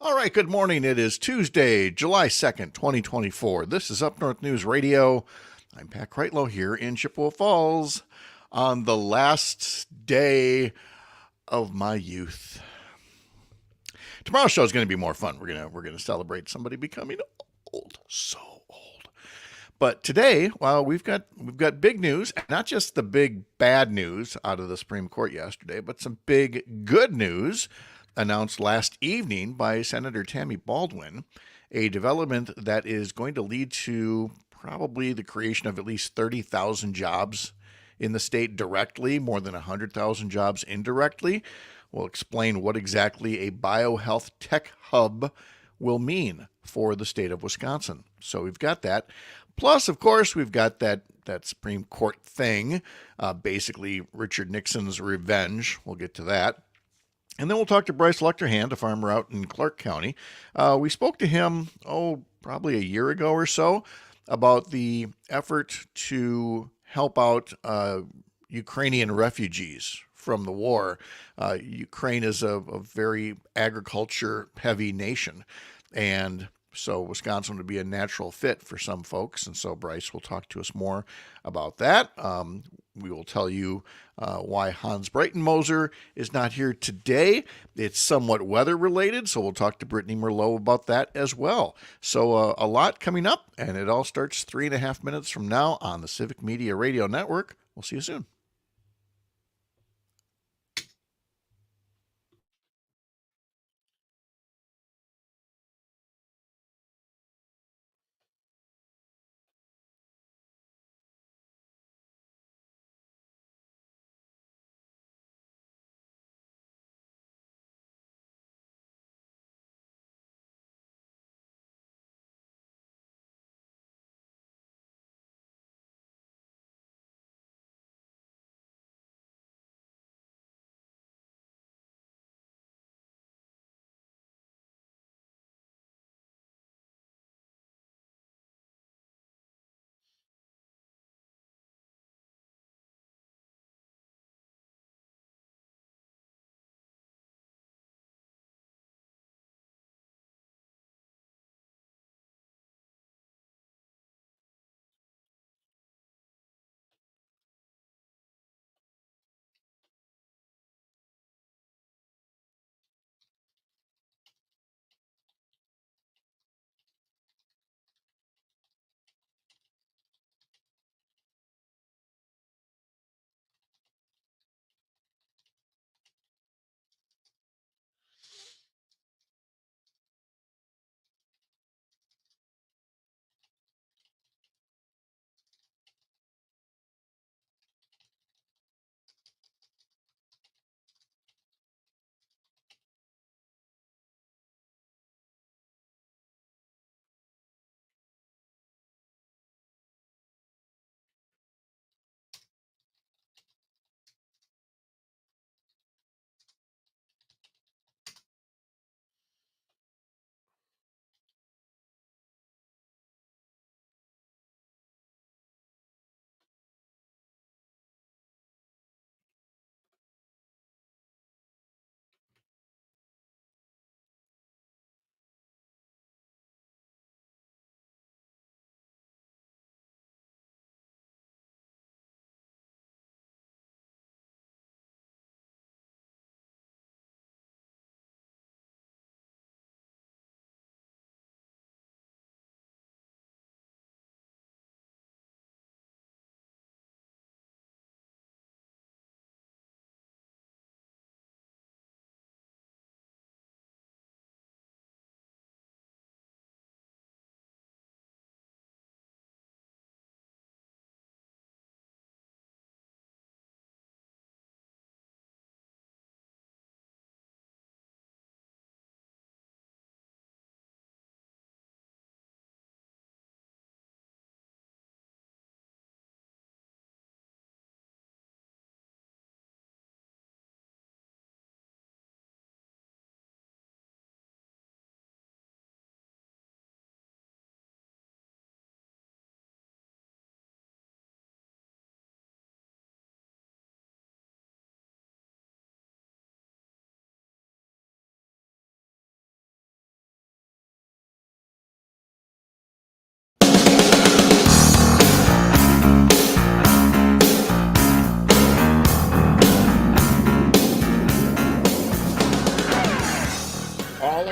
All right, good morning. It is Tuesday, July 2nd, 2024. This is Up North News Radio. I'm Pat Kreitlow here in Chippewa Falls on the last day of my youth. Tomorrow's show is going to be more fun. We're gonna celebrate somebody becoming old, so old. But today, well, we've got big news, not just the big bad news out of the Supreme Court yesterday, but some big good news announced last evening by Senator Tammy Baldwin, a development that is going to lead to probably the creation of at least 30,000 jobs in the state directly, more than 100,000 jobs indirectly. We'll explain what exactly a biohealth tech hub will mean for the state of Wisconsin. So we've got that. Plus, of course, we've got that Supreme Court thing, basically Richard Nixon's revenge. We'll get to that. And then we'll talk to Bryce Lechterhand, a farmer out in Clark County. We spoke to him, probably a year ago or so, about the effort to help out Ukrainian refugees from the war. Ukraine is a very agriculture-heavy nation, and so Wisconsin would be a natural fit for some folks, and so Bryce will talk to us more about that. We will tell you why Hans Breitenmoser is not here today. It's somewhat weather-related, so we'll talk to Brittany Merlot about that as well. So a lot coming up, and it all starts 3.5 minutes from now on the Civic Media Radio Network. We'll see you soon.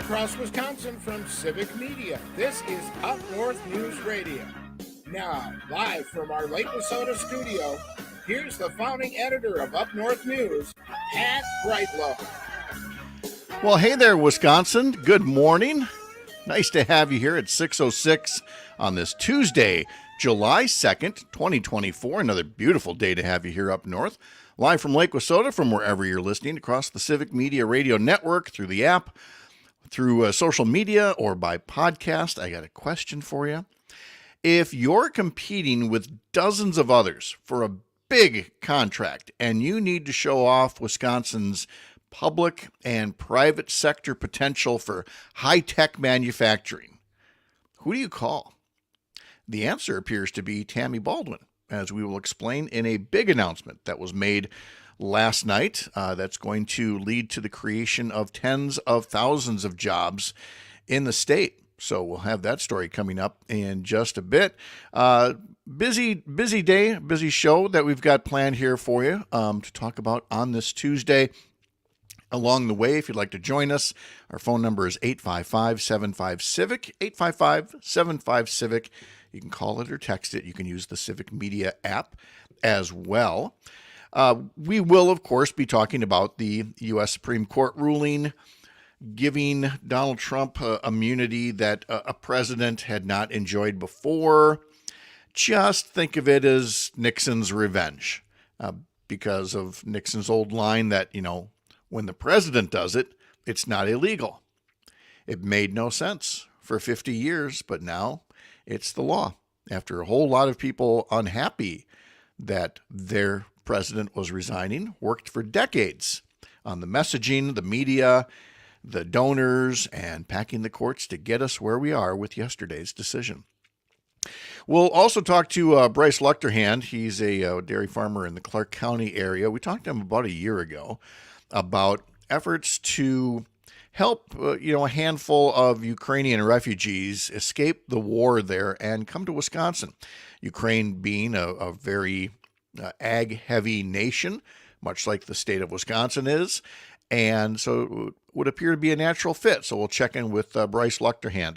across Wisconsin from Civic Media. This is Up North News Radio. Now, live from our Lake Wissota studio, here's the founding editor of Up North News, Pat Brightlow. Well, hey there, Wisconsin. Good morning. Nice to have you here at 6:06 on this Tuesday, July 2nd, 2024. Another beautiful day to have you here up north. Live from Lake Wissota, from wherever you're listening, across the Civic Media Radio Network, through the app, through social media, or by podcast. I got a question for you. If you're competing with dozens of others for a big contract and you need to show off Wisconsin's public and private sector potential for high-tech manufacturing, who do you call? The answer appears to be Tammy Baldwin, as we will explain in a big announcement that was made last night that's going to lead to the creation of tens of thousands of jobs in the state. So we'll have that story coming up in just a bit. Busy day, busy show that we've got planned here for you to talk about on this Tuesday. Along the way, if you'd like to join us, our phone number is 855-75-CIVIC, 855-75-CIVIC. You can call it or text it. You can use the Civic Media app as well. We will, of course, be talking about the U.S. Supreme Court ruling giving Donald Trump immunity that a president had not enjoyed before. Just think of it as Nixon's revenge because of Nixon's old line that, when the president does it, it's not illegal. It made no sense for 50 years, but now it's the law. After a whole lot of people unhappy that their president was resigning, worked for decades on the messaging, the media, the donors, and packing the courts to get us where we are with yesterday's decision. We'll also talk to Bryce Luchterhand. He's a dairy farmer in the Clark County area. We talked to him about a year ago about efforts to help a handful of Ukrainian refugees escape the war there and come to Wisconsin. Ukraine being a very ag-heavy nation, much like the state of Wisconsin is, and so it would appear to be a natural fit. So we'll check in with Bryce Luchterhand.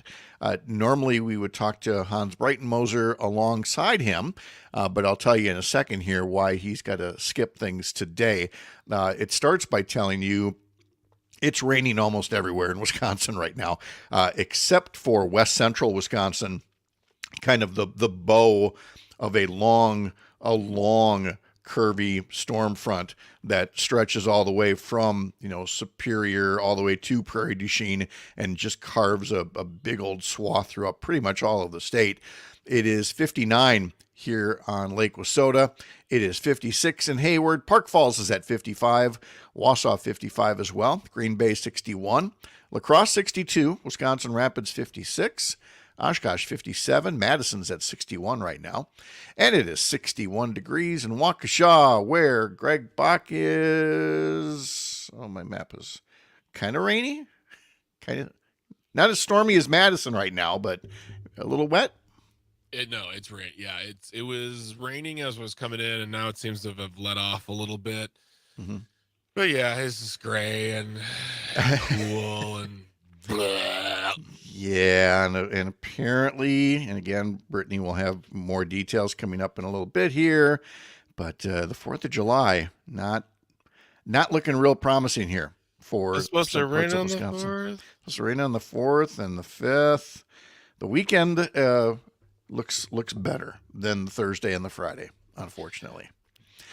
Normally we would talk to Hans Breitenmoser alongside him, but I'll tell you in a second here why he's got to skip things today. It starts by telling you it's raining almost everywhere in Wisconsin right now, except for west central Wisconsin, kind of the bow of a long curvy storm front that stretches all the way from, Superior all the way to Prairie du Chien and just carves a big old swath throughout pretty much all of the state. It is 59 here on Lake Wissota. It is 56 in Hayward. Park Falls is at 55. Wausau 55 as well. Green Bay 61. La Crosse 62. Wisconsin Rapids 56. Oshkosh 57. Madison's at 61 right now. And it is 61 degrees in Waukesha, where Greg Bach is. Oh, my map is kind of rainy. Kind of not as stormy as Madison right now, but a little wet. No, it's rain. Yeah, it was raining as it was coming in, and now it seems to have let off a little bit. Mm-hmm. But yeah, it's just gray and cool and blah. Yeah, and apparently, and again, Brittany will have more details coming up in a little bit here, but the 4th of July, not looking real promising here for it's supposed to rain on Wisconsin. The 4th? It's supposed to rain on the 4th and the 5th. The weekend looks better than the Thursday and the Friday, unfortunately.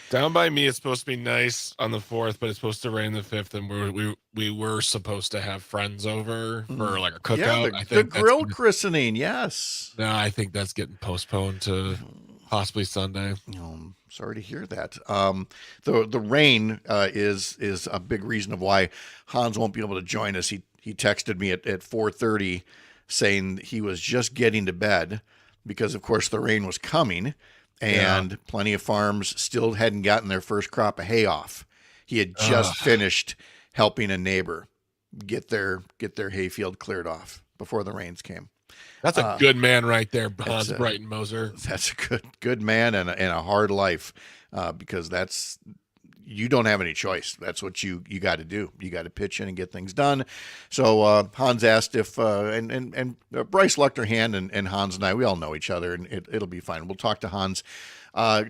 Down by me, it's supposed to be nice on the 4th, but it's supposed to rain the 5th, and we were supposed to have friends over for like a cookout. Yeah, the grill christening, yes. No, I think that's getting postponed to possibly Sunday. Sorry to hear that. The rain is a big reason of why Hans won't be able to join us. He texted me at 4:30 saying he was just getting to bed because, of course, the rain was coming. And plenty of farms still hadn't gotten their first crop of hay off. He had just finished helping a neighbor get their hayfield cleared off before the rains came. That's a good man right there, Hans Breitenmoser. That's a good man and a hard life because that's you don't have any choice. That's what you got to do. You got to pitch in and get things done. So Hans asked if and Bryce Luchterhand and Hans and I, we all know each other, and it'll be fine. We'll talk to Hans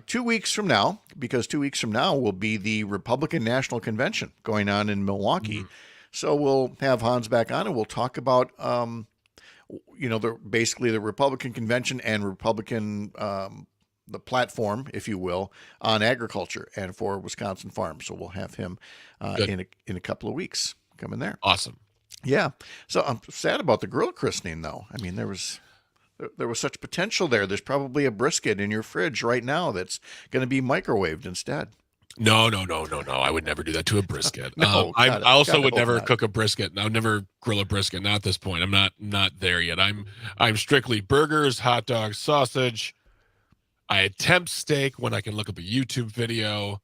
2 weeks from now, because 2 weeks from now will be the Republican National Convention going on in Milwaukee. So we'll have Hans back on, and we'll talk about basically the Republican convention and Republican the platform, if you will, on agriculture and for Wisconsin farms. So we'll have him in a couple of weeks coming there. Awesome. Yeah. So I'm sad about the grill christening, though. I mean, there was such potential there. There's probably a brisket in your fridge right now that's going to be microwaved instead. No. I would never do that to a brisket. No, I also would never not. cook a brisket. I would never grill a brisket. Not at this point. I'm not there yet. I'm strictly burgers, hot dogs, sausage. I attempt steak when I can look up a YouTube video.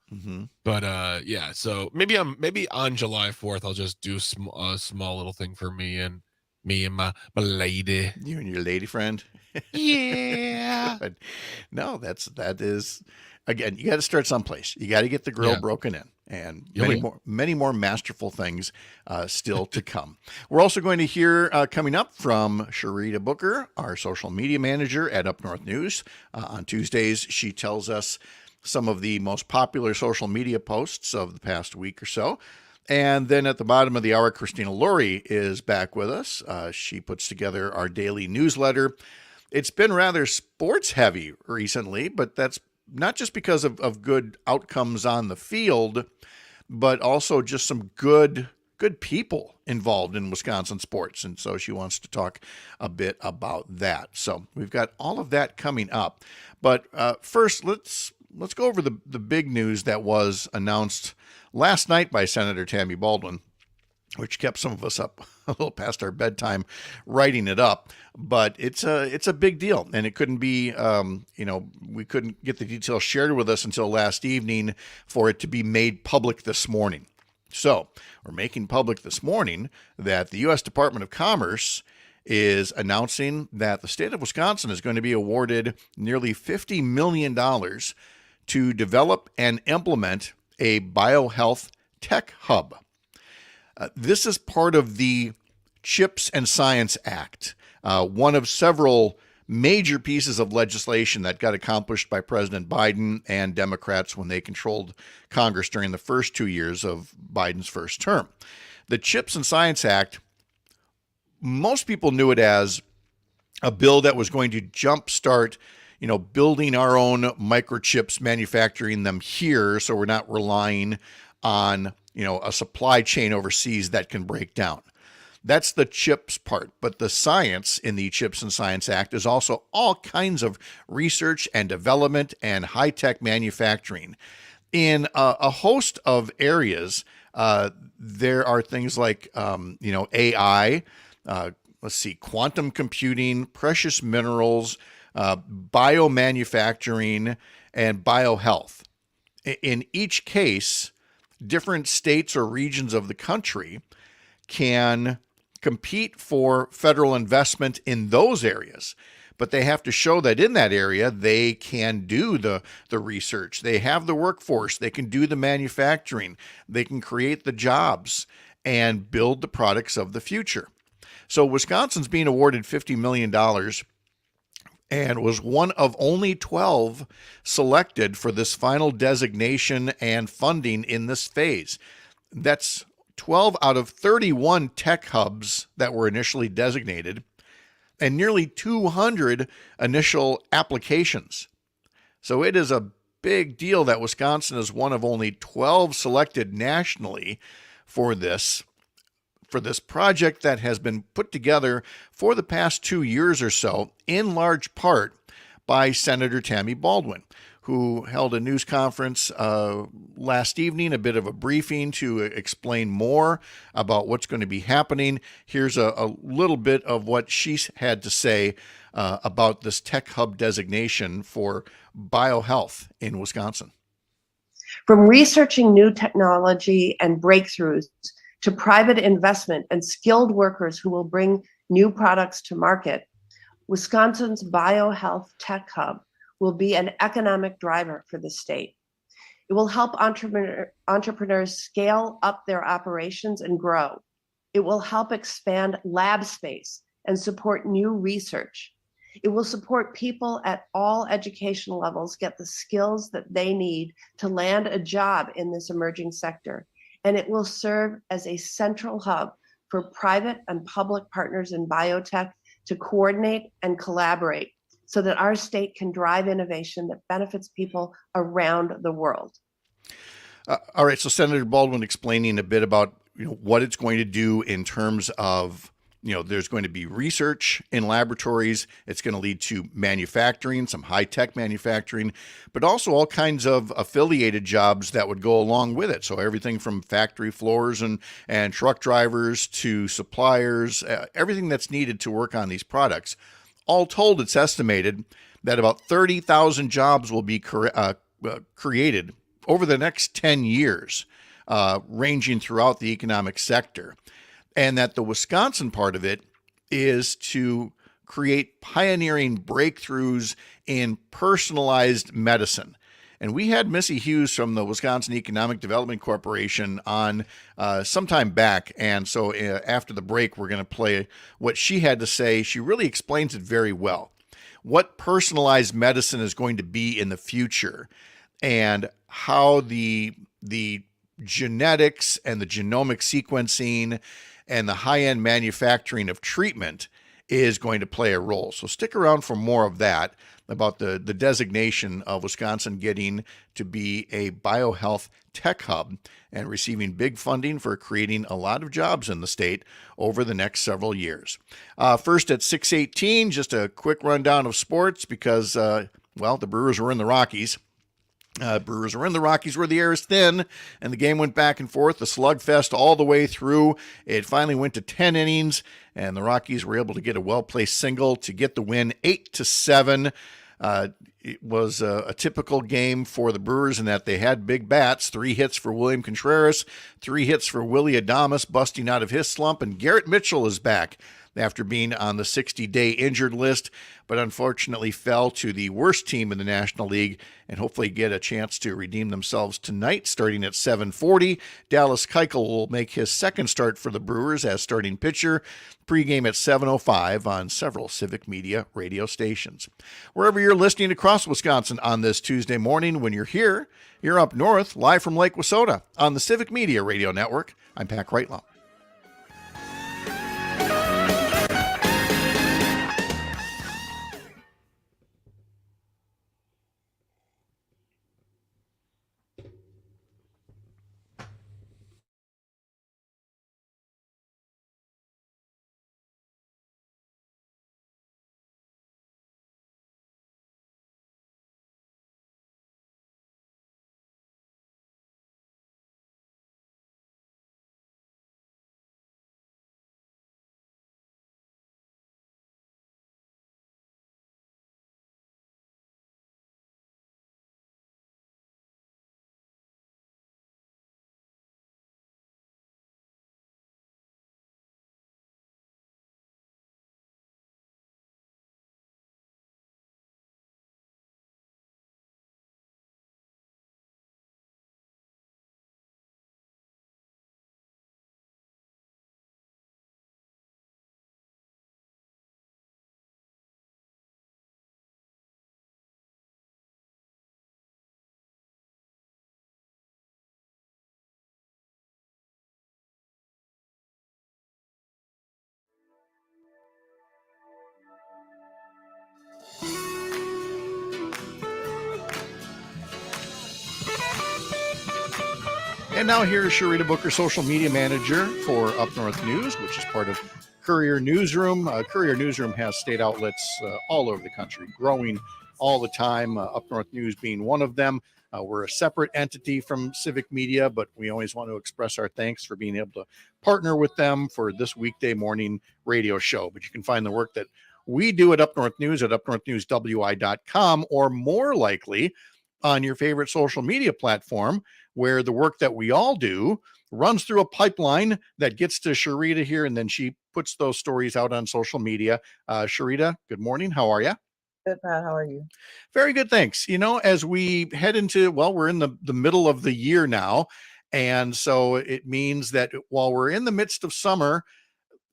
But yeah. So maybe on July 4th I'll just do a small little thing for me and my lady. You and your lady friend. Yeah. But no, that is. Again, you got to start someplace. You got to get the grill broken in, and many more masterful things still to come. We're also going to hear coming up from Sharita Booker, our social media manager at Up North News. On Tuesdays, she tells us some of the most popular social media posts of the past week or so. And then at the bottom of the hour, Christina Laurie is back with us. She puts together our daily newsletter. It's been rather sports heavy recently, but that's not just because of good outcomes on the field, but also just some good people involved in Wisconsin sports. And so she wants to talk a bit about that. So we've got all of that coming up. But first, let's go over the big news that was announced last night by Senator Tammy Baldwin, which kept some of us up a little past our bedtime writing it up. But it's a big deal, and it couldn't be, we couldn't get the details shared with us until last evening for it to be made public this morning. So we're making public this morning that the U.S. Department of Commerce is announcing that the state of Wisconsin is going to be awarded nearly $50 million to develop and implement a biohealth tech hub. This is part of the CHIPS and Science Act, one of several major pieces of legislation that got accomplished by President Biden and Democrats when they controlled Congress during the first 2 years of Biden's first term. The CHIPS and Science Act, most people knew it as a bill that was going to jumpstart, building our own microchips, manufacturing them here, so we're not relying on, a supply chain overseas that can break down. That's the CHIPS part, but the science in the CHIPS and Science Act is also all kinds of research and development and high-tech manufacturing. In a host of areas, there are things like, AI, quantum computing, precious minerals, biomanufacturing, and biohealth. In each case, different states or regions of the country can compete for federal investment in those areas, but they have to show that in that area they can do the research, they have the workforce, they can do the manufacturing, they can create the jobs and build the products of the future. So Wisconsin's being awarded $50 million and was one of only 12 selected for this final designation and funding in this phase. That's 12 out of 31 tech hubs that were initially designated, and nearly 200 initial applications. So it is a big deal that Wisconsin is one of only 12 selected nationally for this project that has been put together for the past 2 years or so, in large part by Senator Tammy Baldwin, who held a news conference last evening, a bit of a briefing to explain more about what's going to be happening. Here's a little bit of what she had to say about this tech hub designation for biohealth in Wisconsin. From researching new technology and breakthroughs to private investment and skilled workers who will bring new products to market, Wisconsin's biohealth tech hub will be an economic driver for the state. It will help entrepreneurs scale up their operations and grow. It will help expand lab space and support new research. It will support people at all education levels get the skills that they need to land a job in this emerging sector. And it will serve as a central hub for private and public partners in biotech to coordinate and collaborate so that our state can drive innovation that benefits people around the world. All right, so Senator Baldwin explaining a bit about what it's going to do in terms of there's going to be research in laboratories. It's going to lead to manufacturing, some high-tech manufacturing, but also all kinds of affiliated jobs that would go along with it. So everything from factory floors and truck drivers to suppliers, everything that's needed to work on these products. All told, it's estimated that about 30,000 jobs will be created over the next 10 years, ranging throughout the economic sector. And that the Wisconsin part of it is to create pioneering breakthroughs in personalized medicine. And we had Missy Hughes from the Wisconsin Economic Development Corporation on sometime back. And so after the break, we're going to play what she had to say. She really explains it very well. What personalized medicine is going to be in the future and how the genetics and the genomic sequencing and the high-end manufacturing of treatment is going to play a role. So stick around for more of that, about the designation of Wisconsin getting to be a biohealth tech hub and receiving big funding for creating a lot of jobs in the state over the next several years. First at 6:18, just a quick rundown of sports because, the Brewers were in the Rockies. Brewers are in the Rockies where the air is thin, and the game went back and forth, the slugfest all the way through. It finally went to 10 innings, and the Rockies were able to get a well-placed single to get the win 8-7. It was a typical game for the Brewers in that they had big bats, 3 hits for William Contreras, 3 hits for Willie Adames busting out of his slump, and Garrett Mitchell is back after being on the 60-day injured list, but unfortunately fell to the worst team in the National League and hopefully get a chance to redeem themselves tonight starting at 7:40. Dallas Keuchel will make his second start for the Brewers as starting pitcher, pregame at 7:05 on several Civic Media radio stations. Wherever you're listening across Wisconsin on this Tuesday morning, when you're here, you're up north, live from Lake Wissota on the Civic Media Radio Network. I'm Pat Kreitlow. And now here's Sharita Booker, social media manager for Up North News, which is part of Courier Newsroom. Courier Newsroom has state outlets all over the country, growing all the time, Up North News being one of them. We're a separate entity from Civic Media, but we always want to express our thanks for being able to partner with them for this weekday morning radio show. But you can find the work that we do at Up North News at upnorthnewswi.com, or more likely on your favorite social media platform, where the work that we all do runs through a pipeline that gets to Sharita here, and then she puts those stories out on social media. Sharita, good morning. How are you? Good, Pat. How are you? Very good, thanks. As we head into, well, we're in the middle of the year now. And so it means that while we're in the midst of summer,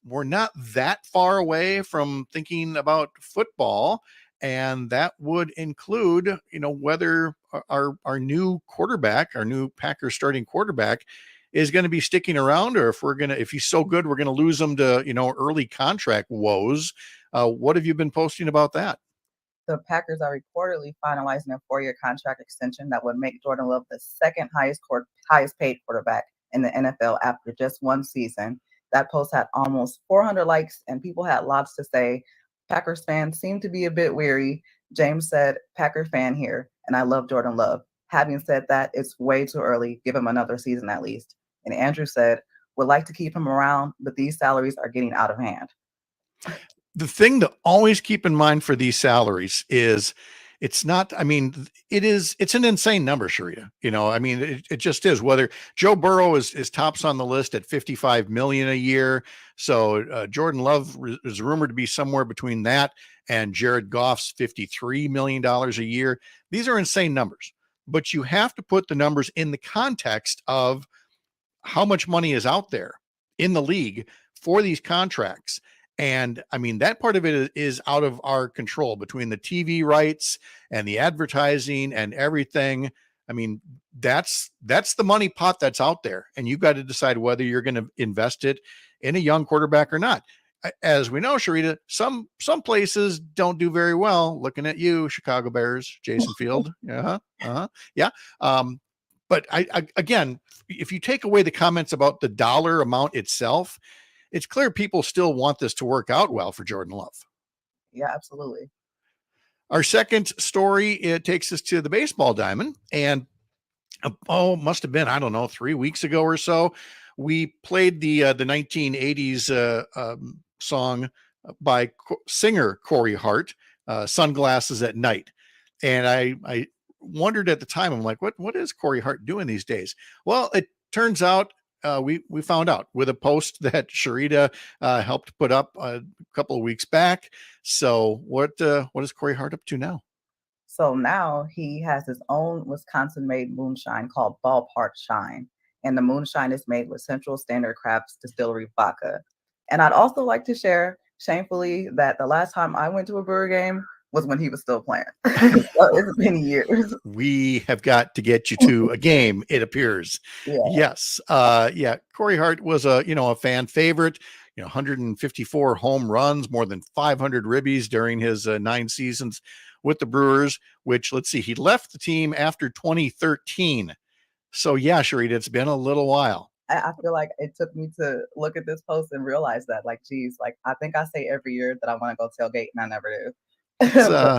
we're not that far away from thinking about football. And that would include, whether our new quarterback, our new Packers starting quarterback, is going to be sticking around, or if he's so good, we're going to lose him to, early contract woes. What have you been posting about that? The Packers are reportedly finalizing a 4-year contract extension that would make Jordan Love the second highest paid quarterback in the NFL after just one season. That post had almost 400 likes, and people had lots to say. Packers fans seem to be a bit weary. James said, "Packer fan here, and I love Jordan Love. Having said that, it's way too early. Give him another season at least." And Andrew said, "Would like to keep him around, but these salaries are getting out of hand." The thing to always keep in mind for these salaries is it's not, it's an insane number, Sharita. It just is. Whether Joe Burrow is tops on the list at 55 million a year. So Jordan Love is rumored to be somewhere between that and Jared Goff's $53 million a year. These are insane numbers, but you have to put the numbers in the context of how much money is out there in the league for these contracts. And that part of it is out of our control, between the TV rights and the advertising and everything. That's the money pot that's out there. And you've got to decide whether you're going to invest it in a young quarterback or not. As we know, Sharita, some places don't do very well. Looking at you, Chicago Bears, Jason Field. Yeah. But again, if you take away the comments about the dollar amount itself, it's clear people still want this to work out well for Jordan Love. Yeah, absolutely. Our second story, it takes us to the baseball diamond. And must have been, 3 weeks ago or so, we played the 1980s song by singer Corey Hart, Sunglasses at Night. And I wondered at the time, I'm like, what is Corey Hart doing these days? Well, it turns out we found out with a post that Sharita helped put up a couple of weeks back. So what is Corey Hart up to now? So now he has his own Wisconsin-made moonshine called Ballpark Shine. And the moonshine is made with Central Standard Craft Distillery vodka. And I'd also like to share, shamefully, that the last time I went to a Brewer game was when he was still playing. So it's been years. We have got to get you to a game, it appears. Yeah. Yes. Corey Hart was a fan favorite, 154 home runs, more than 500 ribbies during his 9 seasons with the Brewers, which, let's see, he left the team after 2013. So yeah, Sharita, it's been a little while. I feel like it took me to look at this post and realize that, geez, I think I say every year that I want to go tailgate and I never do.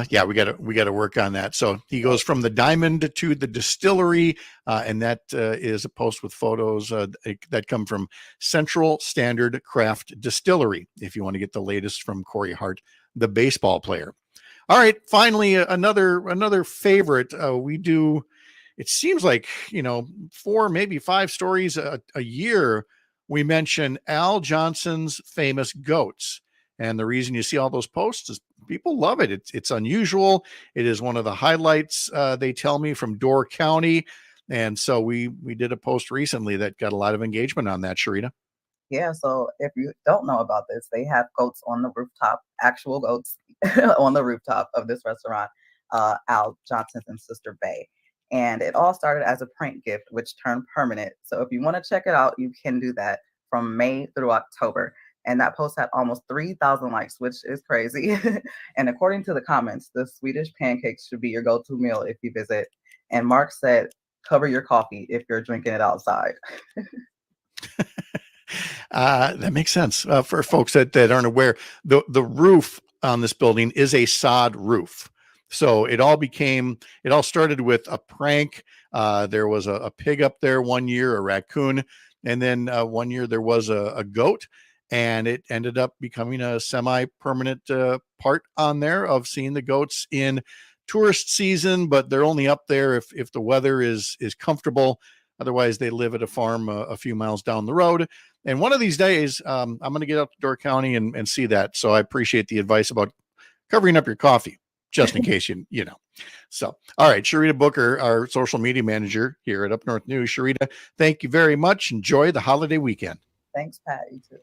Yeah, we got to work on that. So he goes from the diamond to the distillery, and that is a post with photos that come from Central Standard Craft Distillery. If you want to get the latest from Corey Hart, the baseball player. All right, finally another favorite. We do. It seems like 4, maybe 5 stories a year. We mention Al Johnson's famous goats. And the reason you see all those posts is people love it. It's unusual. It is one of the highlights, they tell me, from Door County. And so we did a post recently that got a lot of engagement on that, Sharita. Yeah, so if you don't know about this, they have goats on the rooftop, actual goats on the rooftop of this restaurant, Al Johnson's and Sister Bay. And it all started as a prank gift, which turned permanent. So if you want to check it out, you can do that from May through October. And that post had almost 3,000 likes, which is crazy. And according to the comments, the Swedish pancakes should be your go-to meal if you visit. And Mark said, cover your coffee if you're drinking it outside. That makes sense. For folks that aren't aware, the roof on this building is a sod roof. So it all started with a prank. There was a pig up there one year, a raccoon. And then one year there was a goat, and it ended up becoming a semi-permanent part on there of seeing the goats in tourist season, but they're only up there if the weather is comfortable. Otherwise, they live at a farm a few miles down the road. And one of these days, I'm going to get up to Door County and see that. So I appreciate the advice about covering up your coffee. just in case you know. So, all right, Sharita Booker, our social media manager here at Up North News. Sharita, thank you very much. Enjoy the holiday weekend. Thanks, Pat. You too.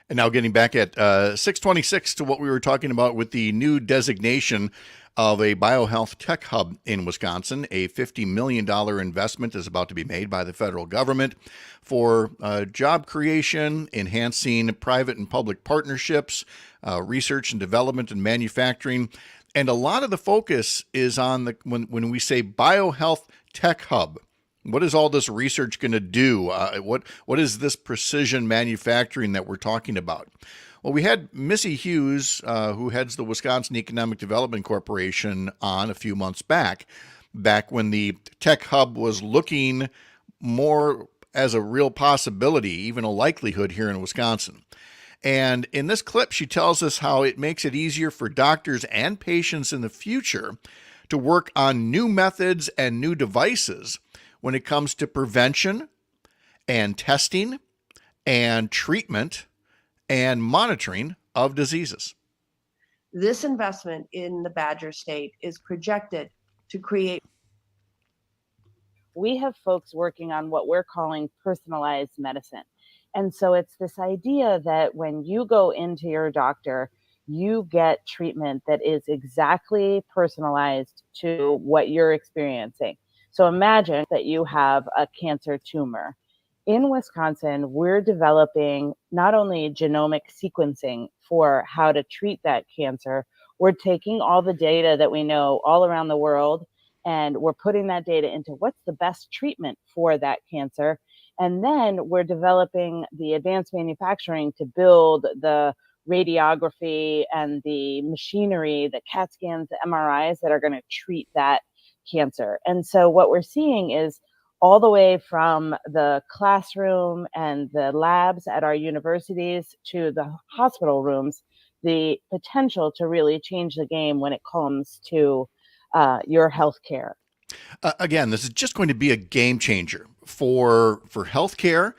And now getting back at 626 to what we were talking about with the new designation of a biohealth tech hub in Wisconsin. A $50 million investment is about to be made by the federal government for job creation, enhancing private and public partnerships, research and development and manufacturing. And a lot of the focus is on when we say biohealth tech hub. What is all this research going to do? What is this precision manufacturing that we're talking about? Well, we had Missy Hughes, who heads the Wisconsin Economic Development Corporation, on a few months back when the tech hub was looking more as a real possibility, even a likelihood here in Wisconsin. And in this clip, she tells us how it makes it easier for doctors and patients in the future to work on new methods and new devices when it comes to prevention and testing and treatment and monitoring of diseases. This investment in the Badger State is projected to create. We have folks working on what we're calling personalized medicine. And so it's this idea that when you go into your doctor, you get treatment that is exactly personalized to what you're experiencing. So imagine that you have a cancer tumor. In Wisconsin, we're developing not only genomic sequencing for how to treat that cancer, we're taking all the data that we know all around the world, and we're putting that data into what's the best treatment for that cancer. And then we're developing the advanced manufacturing to build the radiography and the machinery, the CAT scans, the MRIs that are going to treat that cancer. And so what we're seeing is all the way from the classroom and the labs at our universities to the hospital rooms, the potential to really change the game when it comes to your healthcare. Again, this is just going to be a game changer for healthcare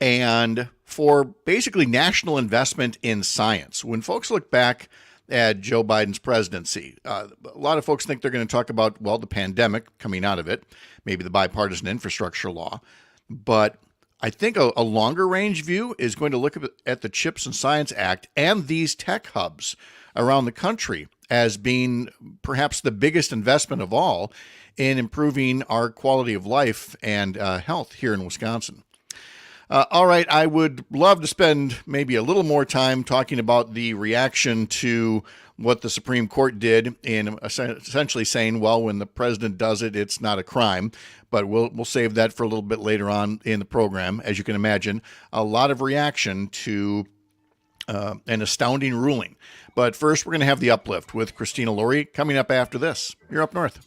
and for basically national investment in science. When folks look back at Joe Biden's presidency, a lot of folks think they're going to talk about, well, the pandemic coming out of it, maybe the bipartisan infrastructure law. But I think a longer range view is going to look at the CHIPS and Science Act and these tech hubs around the country as being perhaps the biggest investment of all in improving our quality of life and health here in Wisconsin. All right, I would love to spend maybe a little more time talking about the reaction to what the Supreme Court did in essentially saying, well, when the president does it, it's not a crime. But we'll save that for a little bit later on in the program. As you can imagine, a lot of reaction to an astounding ruling. But first, we're going to have the uplift with Christina Laurie coming up after this. You're Up North.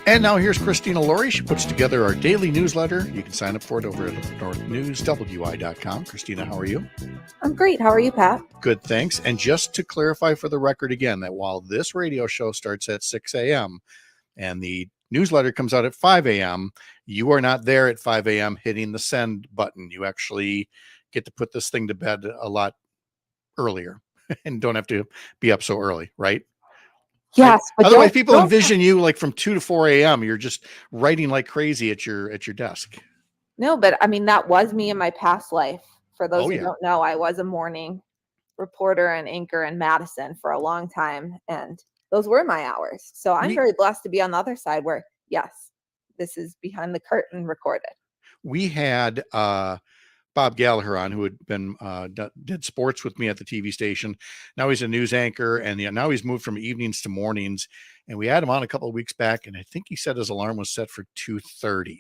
And now here's Christina Laurie. She puts together our daily newsletter. You can sign up for it over at UpNorthNewsWI.com. Christina, how are you? I'm great. How are you, Pat? Good, thanks. And just to clarify for the record again, that while this radio show starts at 6 a.m. and the newsletter comes out at 5 a.m., you are not there at 5 a.m. hitting the send button. You actually get to put this thing to bed a lot earlier and don't have to be up so early, right? Yes, but otherwise people envision you like from 2 to 4 a.m. You're just writing like crazy at your desk. No, but I mean, that was me in my past life. For those Oh, who yeah. don't know, I was a morning reporter and anchor in Madison for a long time, and those were my hours. So I'm very blessed to be on the other side where, yes, this is behind the curtain recorded. We had Bob Gallagher on, who had been did sports with me at the TV station. Now he's a news anchor, and now he's moved from evenings to mornings. And we had him on a couple of weeks back, and I think he said his alarm was set for 2:30. Do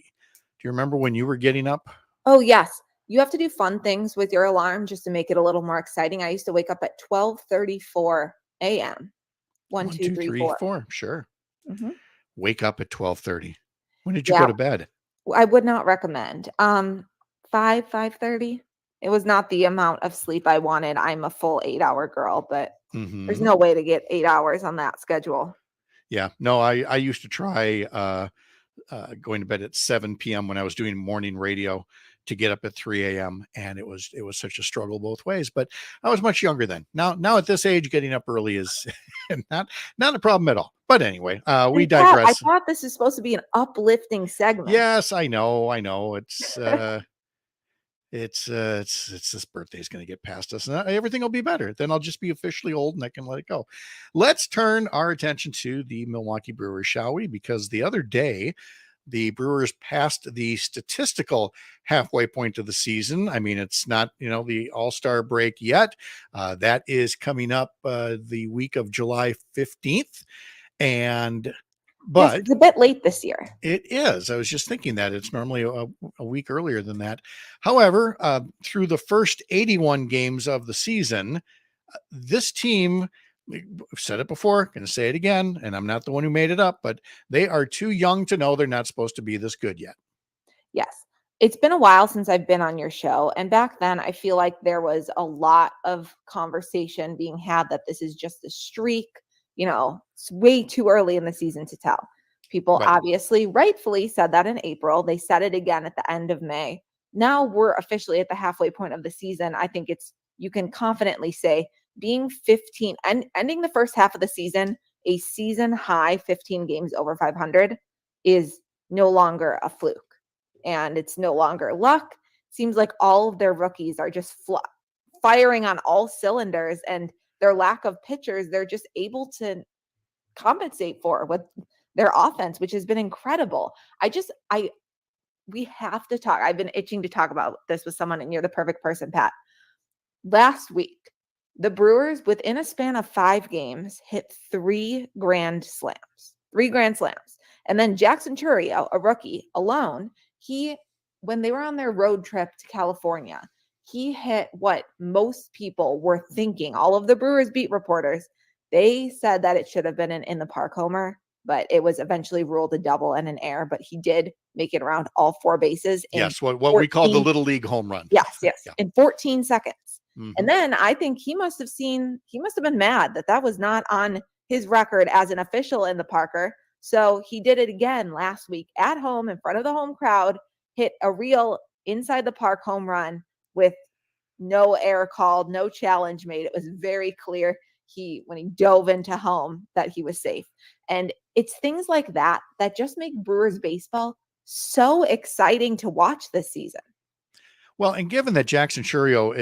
you remember when you were getting up? Oh, yes. You have to do fun things with your alarm just to make it a little more exciting. I used to wake up at 12:34 a.m. 1, 2, 3, 4. Sure. Mm-hmm. Wake up at 12:30. When did you go to bed? I would not recommend. 5:30. It was not the amount of sleep I wanted. I'm a full 8-hour girl, but there's no way to get 8 hours on that schedule. Yeah, no, I used to try going to bed at 7 p.m. when I was doing morning radio to get up at 3 a.m. And it was such a struggle both ways, but I was much younger then. Now at this age, getting up early is not a problem at all. But anyway, we digress. I thought this is supposed to be an uplifting segment. Yes, I know. It's it's this birthday's going to get past us and everything will be better. Then I'll just be officially old and I can let it go. Let's turn our attention to the Milwaukee Brewers, shall we? Because the other day, the Brewers passed the statistical halfway point of the season. I mean, it's not, the All-Star break yet. That is coming up the week of July 15th. But yes, it's a bit late this year. It is. I was just thinking that it's normally a week earlier than that. However, through the first 81 games of the season, this team, I've said it before, going to say it again, and I'm not the one who made it up, but they are too young to know they're not supposed to be this good yet. Yes. It's been a while since I've been on your show. And back then, I feel like there was a lot of conversation being had that this is just a streak. It's way too early in the season to tell. People obviously rightfully said that in April. They said it again at the end of May. Now we're officially at the halfway point of the season. I think you can confidently say being 15 and ending the first half of the season, a season high 15 games over 500 is no longer a fluke. And it's no longer luck. Seems like all of their rookies are just firing on all cylinders, and their lack of pitchers, they're just able to compensate for with their offense, which has been incredible. We have to talk. I've been itching to talk about this with someone, and you're the perfect person, Pat. Last week, the Brewers, within a span of 5 games, hit 3 grand slams. 3 grand slams. And then Jackson Chourio, a rookie alone, when they were on their road trip to California, he hit what most people were thinking. All of the Brewers beat reporters, they said that it should have been an in the park homer, but it was eventually ruled a double and an error. But he did make it around all 4 bases. Yes, what we call the Little League home run. Yes, yeah. In 14 seconds. Mm-hmm. And then I think he must have been mad that was not on his record as an official in the Parker. So he did it again last week at home in front of the home crowd, hit a real inside the park home run with no error called, no challenge made. It was very clear when he dove into home that he was safe. And it's things like that just make Brewers baseball so exciting to watch this season. Well, and given that Jackson Chourio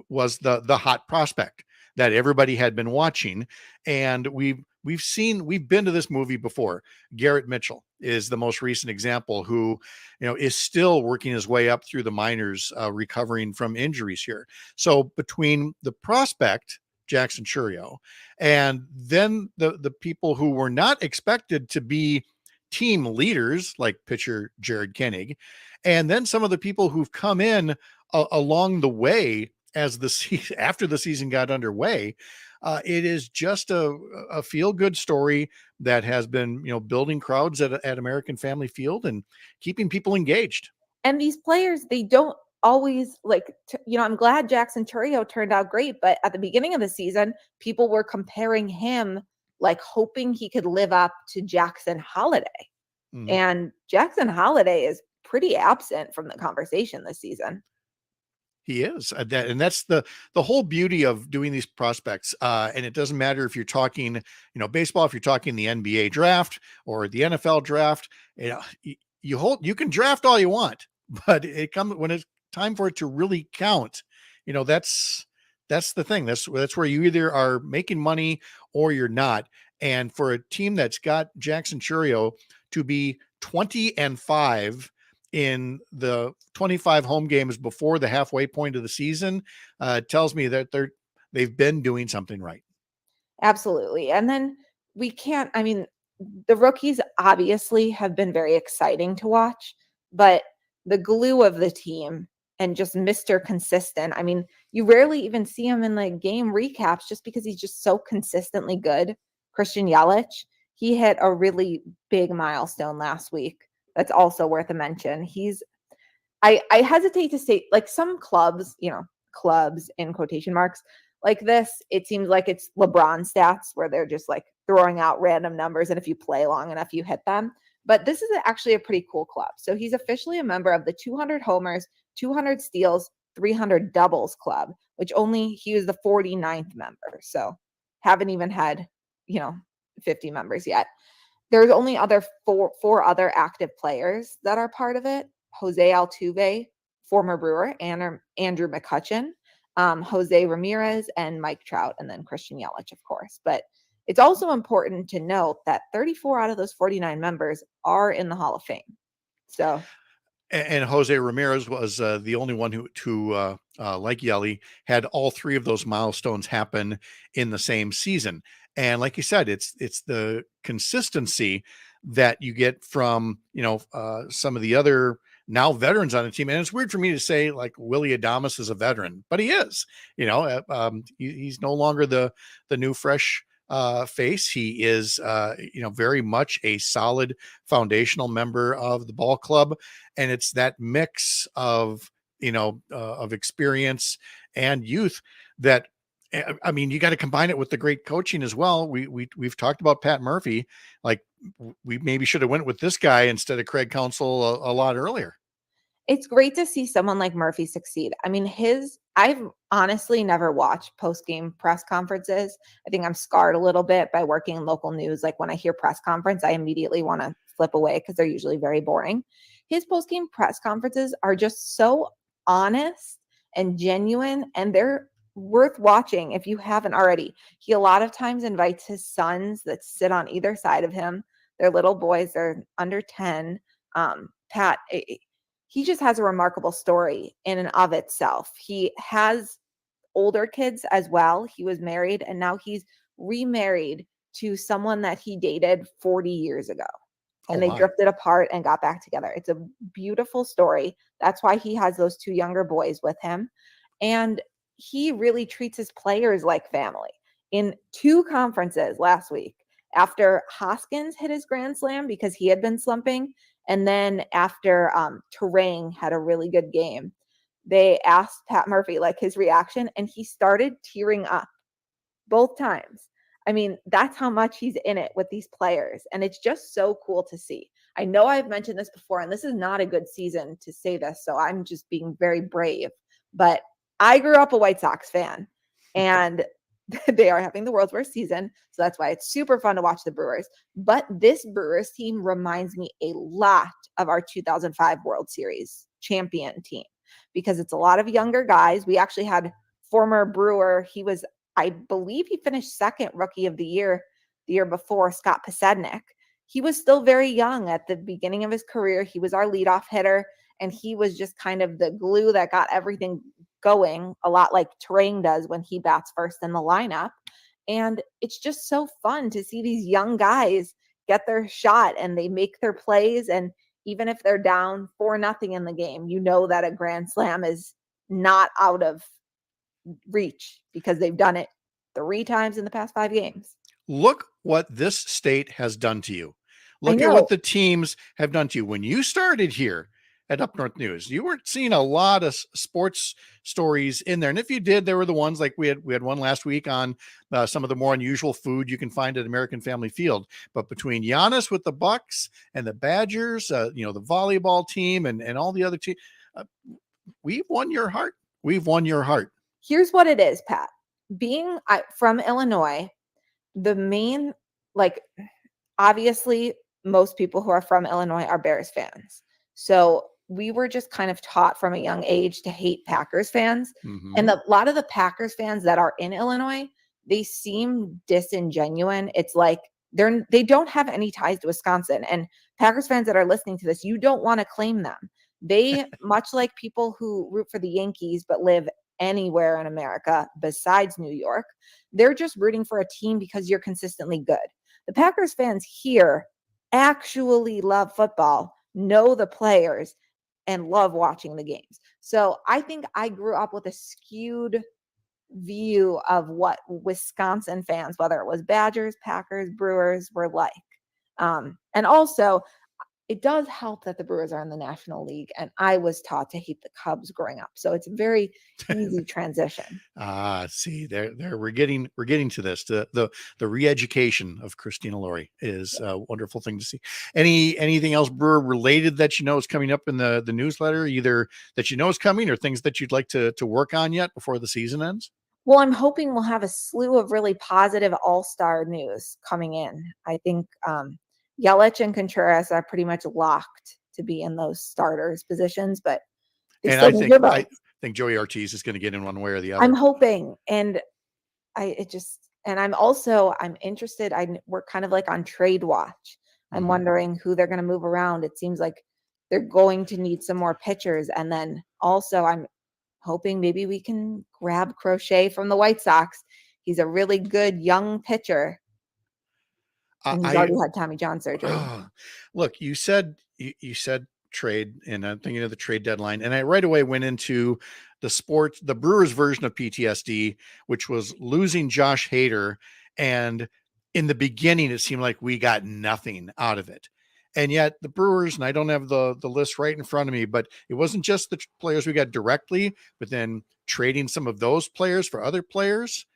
was the hot prospect that everybody had been watching, and we've been to this movie before. Garrett Mitchell is the most recent example, who is still working his way up through the minors, recovering from injuries here. So between the prospect Jackson Chourio and then the people who were not expected to be team leaders like pitcher Jared Koenig, and then some of the people who've come in along the way as the season, after the season got underway. It is just a feel good story that has been, building crowds at American Family Field and keeping people engaged. And these players, they don't always I'm glad Jackson Churio turned out great, but at the beginning of the season, people were comparing him, like hoping he could live up to Jackson Holiday. Mhm. And Jackson Holiday is pretty absent from the conversation this season. He is, and that's the whole beauty of doing these prospects. And it doesn't matter if you're talking, baseball, if you're talking the NBA draft or the NFL draft. You can draft all you want, but it comes when it's time for it to really count. That's the thing. That's where you either are making money or you're not. And for a team that's got Jackson Churio to be 20-5 in the 25 home games before the halfway point of the season, tells me that they've been doing something right. Absolutely. And then the rookies obviously have been very exciting to watch, but the glue of the team and just Mr. Consistent. You rarely even see him in the game recaps just because he's just so consistently good. Christian Yelich, he hit a really big milestone last week. That's also worth a mention. I hesitate to say, like, some clubs, clubs in quotation marks like this, it seems like it's LeBron stats where they're just like throwing out random numbers. And if you play long enough, you hit them. But this is actually a pretty cool club. So he's officially a member of the 200 homers, 200 steals, 300 doubles club, which he was the 49th member. So haven't even had, 50 members yet. There's only four other active players that are part of it. Jose Altuve, former Brewer, Andrew McCutchen, Jose Ramirez, and Mike Trout, and then Christian Yelich, of course. But it's also important to note that 34 out of those 49 members are in the Hall of Fame. So, and Jose Ramirez was the only one who like Yelly, had all three of those milestones happen in the same season. And like you said, it's the consistency that you get from, some of the other now veterans on the team. And it's weird for me to say like Willie Adames is a veteran, but he is, he's no longer the new fresh face. He is, very much a solid foundational member of the ball club. And it's that mix of, of experience and youth that, you got to combine it with the great coaching as well. We've talked about Pat Murphy. Like, we maybe should have went with this guy instead of Craig Counsell a lot earlier. It's great to see someone like Murphy succeed. I've honestly never watched post-game press conferences. I think I'm scarred a little bit by working in local news. Like, when I hear press conference, I immediately want to flip away because they're usually very boring. His post-game press conferences are just so honest and genuine, and they're worth watching if you haven't already. He a lot of times invites his sons that sit on either side of him. They're little boys. They're under 10. Pat, he just has a remarkable story in and of itself. He has older kids as well. He was married, and now he's remarried to someone that he dated 40 years ago. And they drifted apart and got back together. It's a beautiful story. That's why he has those two younger boys with him. And he really treats his players like family. In 2 conferences last week, after Hoskins hit his grand slam because he had been slumping, and then after Terang had a really good game, they asked Pat Murphy like his reaction, and he started tearing up both times. That's how much he's in it with these players, and it's just so cool to see. I know I've mentioned this before, and this is not a good season to say this, so I'm just being very brave, but I grew up a White Sox fan, and they are having the world's worst season, so that's why it's super fun to watch the Brewers. But this Brewers team reminds me a lot of our 2005 World Series champion team because it's a lot of younger guys. We actually had former Brewer. I believe he finished second rookie of the year before, Scott Posednik. He was still very young at the beginning of his career. He was our leadoff hitter, and he was just kind of the glue that got everything going, a lot like Terang does when he bats first in the lineup. And it's just so fun to see these young guys get their shot and they make their plays. And even if they're down 4-0 in the game, you know that a grand slam is not out of reach because they've done it 3 times in the past 5 games. Look what this state has done to you. I Look at know. what the teams have done to you. When you started here at Up North News, you weren't seeing a lot of sports stories in there. And if you did, there were the ones like we had one last week on some of the more unusual food you can find at American Family Field. But between Giannis with the Bucks and the Badgers, the volleyball team and all the other teams, we've won your heart. We've won your heart. Here's what it is, Pat. Being from Illinois, the main, obviously, most people who are from Illinois are Bears fans. So we were just kind of taught from a young age to hate Packers fans. Mm-hmm. And a lot of the Packers fans that are in Illinois, they seem disingenuous. It's like they don't have any ties to Wisconsin. And Packers fans that are listening to this, you don't want to claim them. They, much like people who root for the Yankees but live anywhere in America besides New York, they're just rooting for a team because you're consistently good. The Packers fans here actually love football, know the players, and love watching the games. So I think I grew up with a skewed view of what Wisconsin fans, whether it was Badgers, Packers, Brewers, were like. And also, it does help that the Brewers are in the National League, and I was taught to hate the Cubs growing up. So it's a very easy transition. See, there we're getting to this. The re-education of Christina Laurie is a wonderful thing to see. Anything else Brewer related that is coming up in the newsletter, either that is coming or things that you'd like to work on yet before the season ends? Well, I'm hoping we'll have a slew of really positive all-star news coming in. I think Yelich and Contreras are pretty much locked to be in those starters positions, but I think Joey Ortiz is going to get in one way or the other. I'm hoping, and I'm interested. We're kind of like on trade watch. I'm wondering who they're going to move around. It seems like they're going to need some more pitchers, and then also I'm hoping maybe we can grab Crochet from the White Sox. He's a really good young pitcher. And he's already had Tommy John surgery. Look, you said trade, and I'm thinking of the trade deadline, and I right away went into the Brewers version of PTSD, which was losing Josh Hader. And in the beginning, it seemed like we got nothing out of it. And yet the Brewers, and I don't have the list right in front of me, but it wasn't just the players we got directly, but then trading some of those players for other players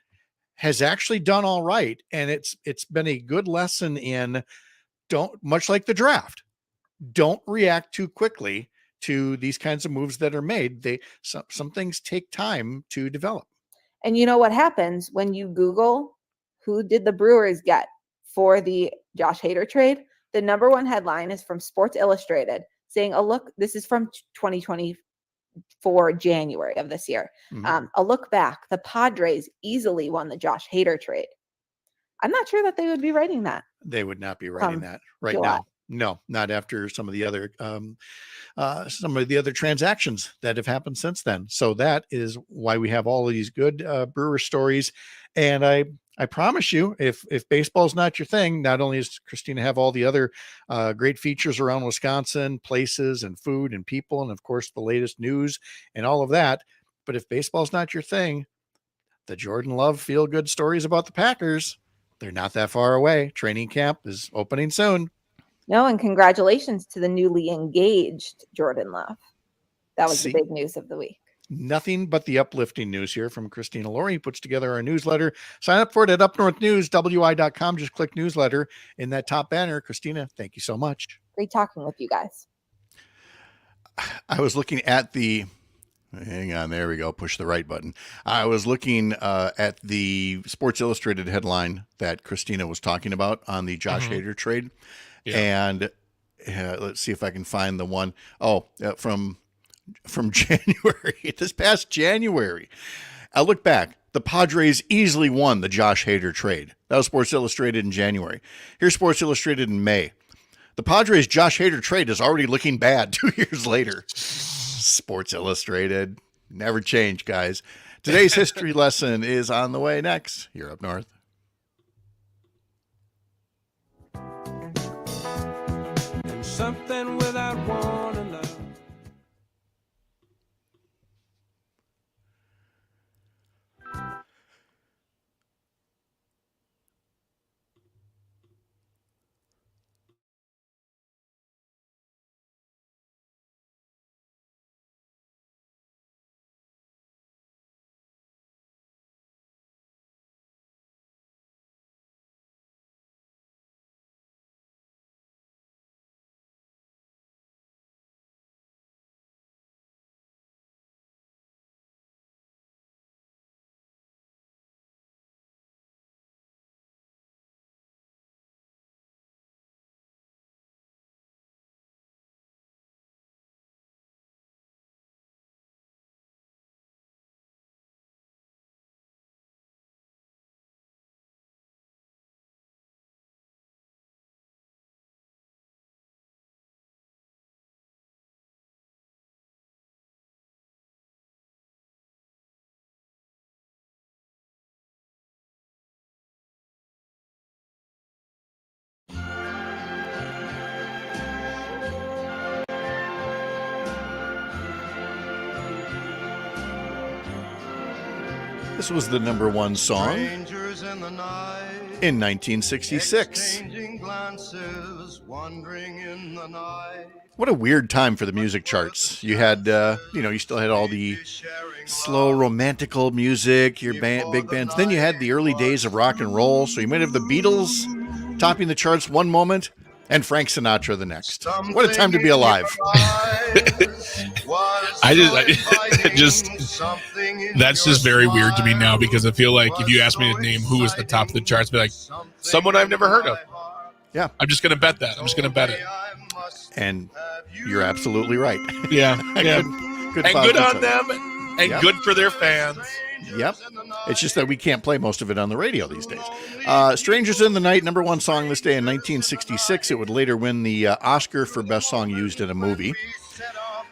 has actually done all right. And it's been a good lesson in much like the draft, don't react too quickly to these kinds of moves that are made. Some things take time to develop. And you know what happens when you Google who did the Brewers get for the Josh Hader trade? The number one headline is from Sports Illustrated saying, this is from 2024 January of this year. A look back, the Padres easily won the Josh Hader trade. I'm not sure that they would be writing that. They would not be writing that right July. now. No, not after some of the other transactions that have happened since then. So that is why we have all of these good Brewer stories. And I promise you, if baseball's not your thing, not only does Christina have all the other great features around Wisconsin, places and food and people, and of course the latest news and all of that, but if baseball's not your thing, the Jordan Love feel-good stories about the Packers, they're not that far away. Training camp is opening soon. No, and congratulations to the newly engaged Jordan Love. That was the big news of the week. Nothing but the uplifting news here from Christina Laurie, puts together our newsletter. Sign up for it at UpNorthNews.wi.com. Just click newsletter in that top banner. Christina, thank you so much. Great talking with you guys. I was looking at hang on, there we go. Push the right button. I was looking at the Sports Illustrated headline that Christina was talking about on the Josh Hader trade. Yeah. And let's see if I can find the one. From January, this past January. I look back. The Padres easily won the Josh Hader trade. That was Sports Illustrated in January. Here's Sports Illustrated in May. The Padres Josh Hader trade is already looking bad 2 years later. Sports Illustrated. Never change, guys. Today's history lesson is on the way next. You're Up North. something without one another. This was the number one song Strangers in the night, in 1966. exchanging glances, wandering in the night. What a weird time for the music charts. You had, you still had all the slow romantical music, your big bands. Then you had the early days of rock and roll. So you might have the Beatles topping the charts one moment and Frank Sinatra the next. What a time to be alive. That's just very weird to me now, because I feel like if you ask me to name who was the top of the charts, I'd be like, someone I've never heard of. Yeah. I'm just going to bet that. I'm just going to bet it. And you're absolutely right. Yeah. Yeah. Good and good on them, and Yep. good for their fans. Yep. It's just that we can't play most of it on the radio these days. Strangers in the Night, number one song this day in 1966. It would later win the Oscar for Best Song Used in a Movie.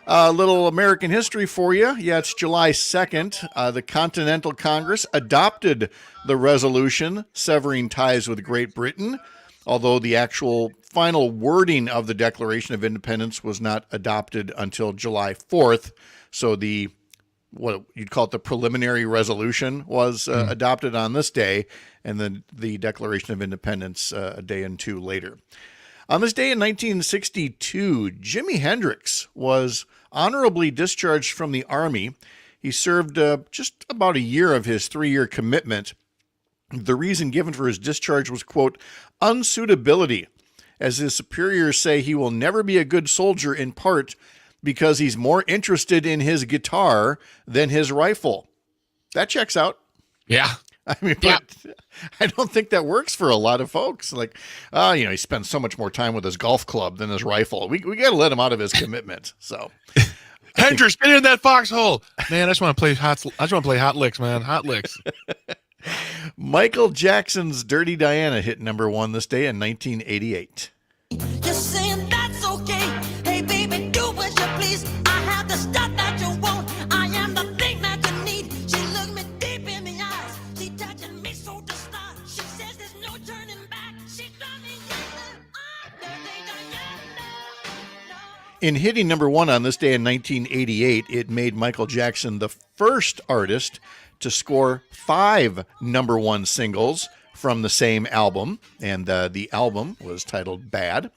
A little American history for you. Yeah, it's July 2nd. The Continental Congress adopted the resolution severing ties with Great Britain, although the actual final wording of the Declaration of Independence was not adopted until July 4th. So what you'd call it, the preliminary resolution was adopted on this day, and then the Declaration of Independence a day and two later. On this day in 1962, Jimi Hendrix was honorably discharged from the Army. He served just about a year of his 3-year commitment. The reason given for his discharge was, quote, unsuitability, as his superiors say he will never be a good soldier, in part because he's more interested in his guitar than his rifle. That checks out. Yeah. I mean, but I don't think that works for a lot of folks. Like, he spends so much more time with his golf club than his rifle. We got to let him out of his commitment. So, Hendrix, get in that foxhole, man. I just want to play hot licks, man. Hot licks. Michael Jackson's "Dirty Diana" hit number one this day in 1988. You're saying that's okay. Hey, baby, do what you please. I have the stuff that you want. I am the thing that you need. She looked me deep in the eyes. She touching me so to start. She says there's no turning back. She got me In hitting number one on this day in 1988, it made Michael Jackson the first artist to score 5 number one singles from the same album, and the album was titled Bad.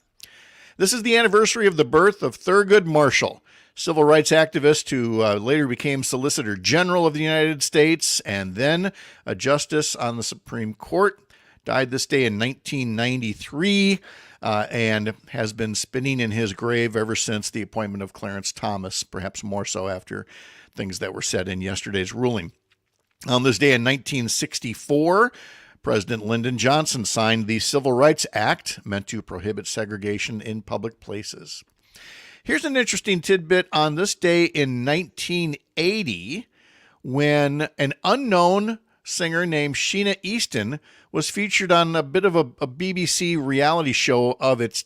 This is the anniversary of the birth of Thurgood Marshall, civil rights activist who later became Solicitor General of the United States and then a justice on the Supreme Court. Died this day in 1993 and has been spinning in his grave ever since the appointment of Clarence Thomas, perhaps more so after things that were said in yesterday's ruling. On this day in 1964, President Lyndon Johnson signed the Civil Rights Act, meant to prohibit segregation in public places. Here's an interesting tidbit on this day in 1980, when an unknown singer named Sheena Easton was featured on a bit of a BBC reality show of its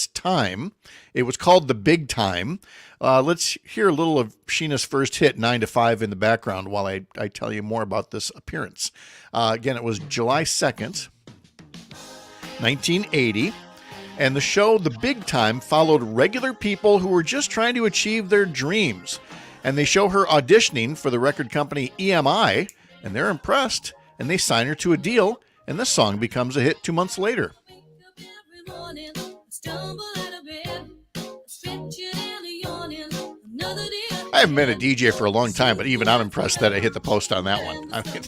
time. It was called The Big Time. Let's hear a little of Sheena's first hit, 9 to 5, in the background while I tell you more about this appearance. Again, it was July 2nd, 1980. And the show, The Big Time, followed regular people who were just trying to achieve their dreams. And they show her auditioning for the record company EMI, and they're impressed, and they sign her to a deal, and the song becomes a hit 2 months later. I haven't been a DJ for a long time, but even I'm impressed that I hit the post on that one. I mean,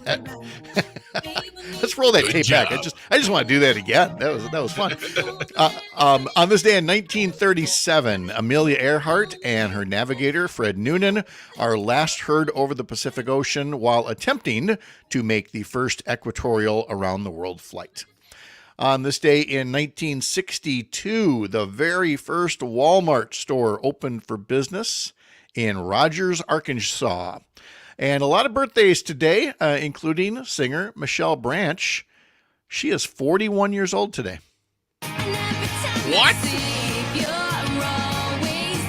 let's roll that tape back. I just want to do that again. That was fun. On this day in 1937, Amelia Earhart and her navigator Fred Noonan are last heard over the Pacific Ocean while attempting to make the first equatorial around the world flight. On this day in 1962, the very first Walmart store opened for business in Rogers, Arkansas. And a lot of birthdays today, including singer Michelle Branch. She is 41 years old today. What?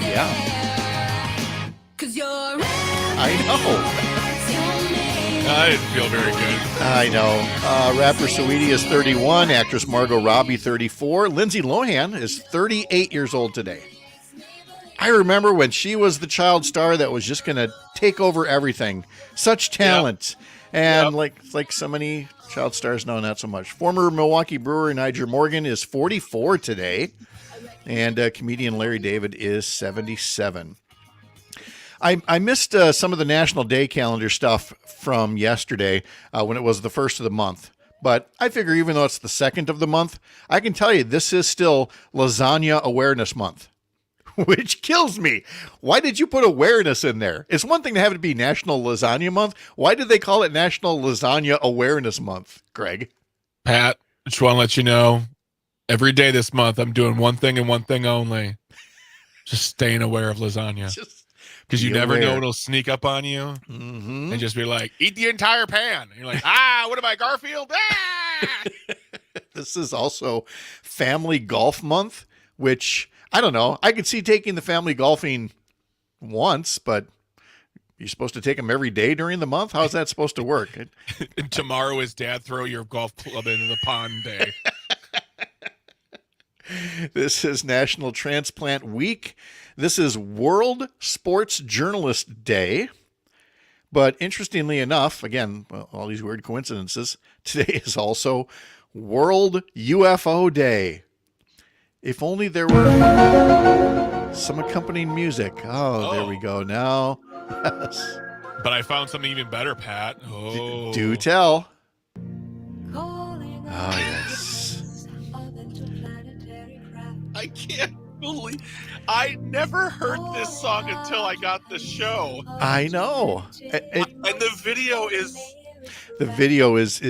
Yeah. I know. I didn't feel very good. I know. Rapper Saweetie is 31. Actress Margot Robbie, 34. Lindsay Lohan is 38 years old today. I remember when she was the child star that was just going to take over everything. Such talent. Yep. And like so many child stars, no, not so much. Former Milwaukee Brewer Niger Morgan is 44 today. And comedian Larry David is 77. I missed some of the National Day calendar stuff from yesterday when it was the first of the month. But I figure even though it's the second of the month, I can tell you this is still Lasagna Awareness Month. Which kills me. Why did you put awareness in there? It's one thing to have it be National Lasagna Month. Why did they call it National Lasagna Awareness Month, Greg? Pat, just want to let you know, every day this month, I'm doing one thing and one thing only. Just staying aware of lasagna. Because you never know it'll sneak up on you and just be like, eat the entire pan. And you're like, what am I, Garfield? This is also Family Golf Month, which... I don't know. I could see taking the family golfing once, but you're supposed to take them every day during the month? How's that supposed to work? And tomorrow is Dad throw your golf club into the pond day. This is National Transplant Week. This is World Sports Journalist Day. But interestingly enough, again, all these weird coincidences, today is also World UFO Day. If only there were some accompanying music. Oh, there we go. Now, yes. But I found something even better, Pat. Oh, do tell. Oh, yes. I can't believe I never heard this song until I got the show. I know. And the video is... The video is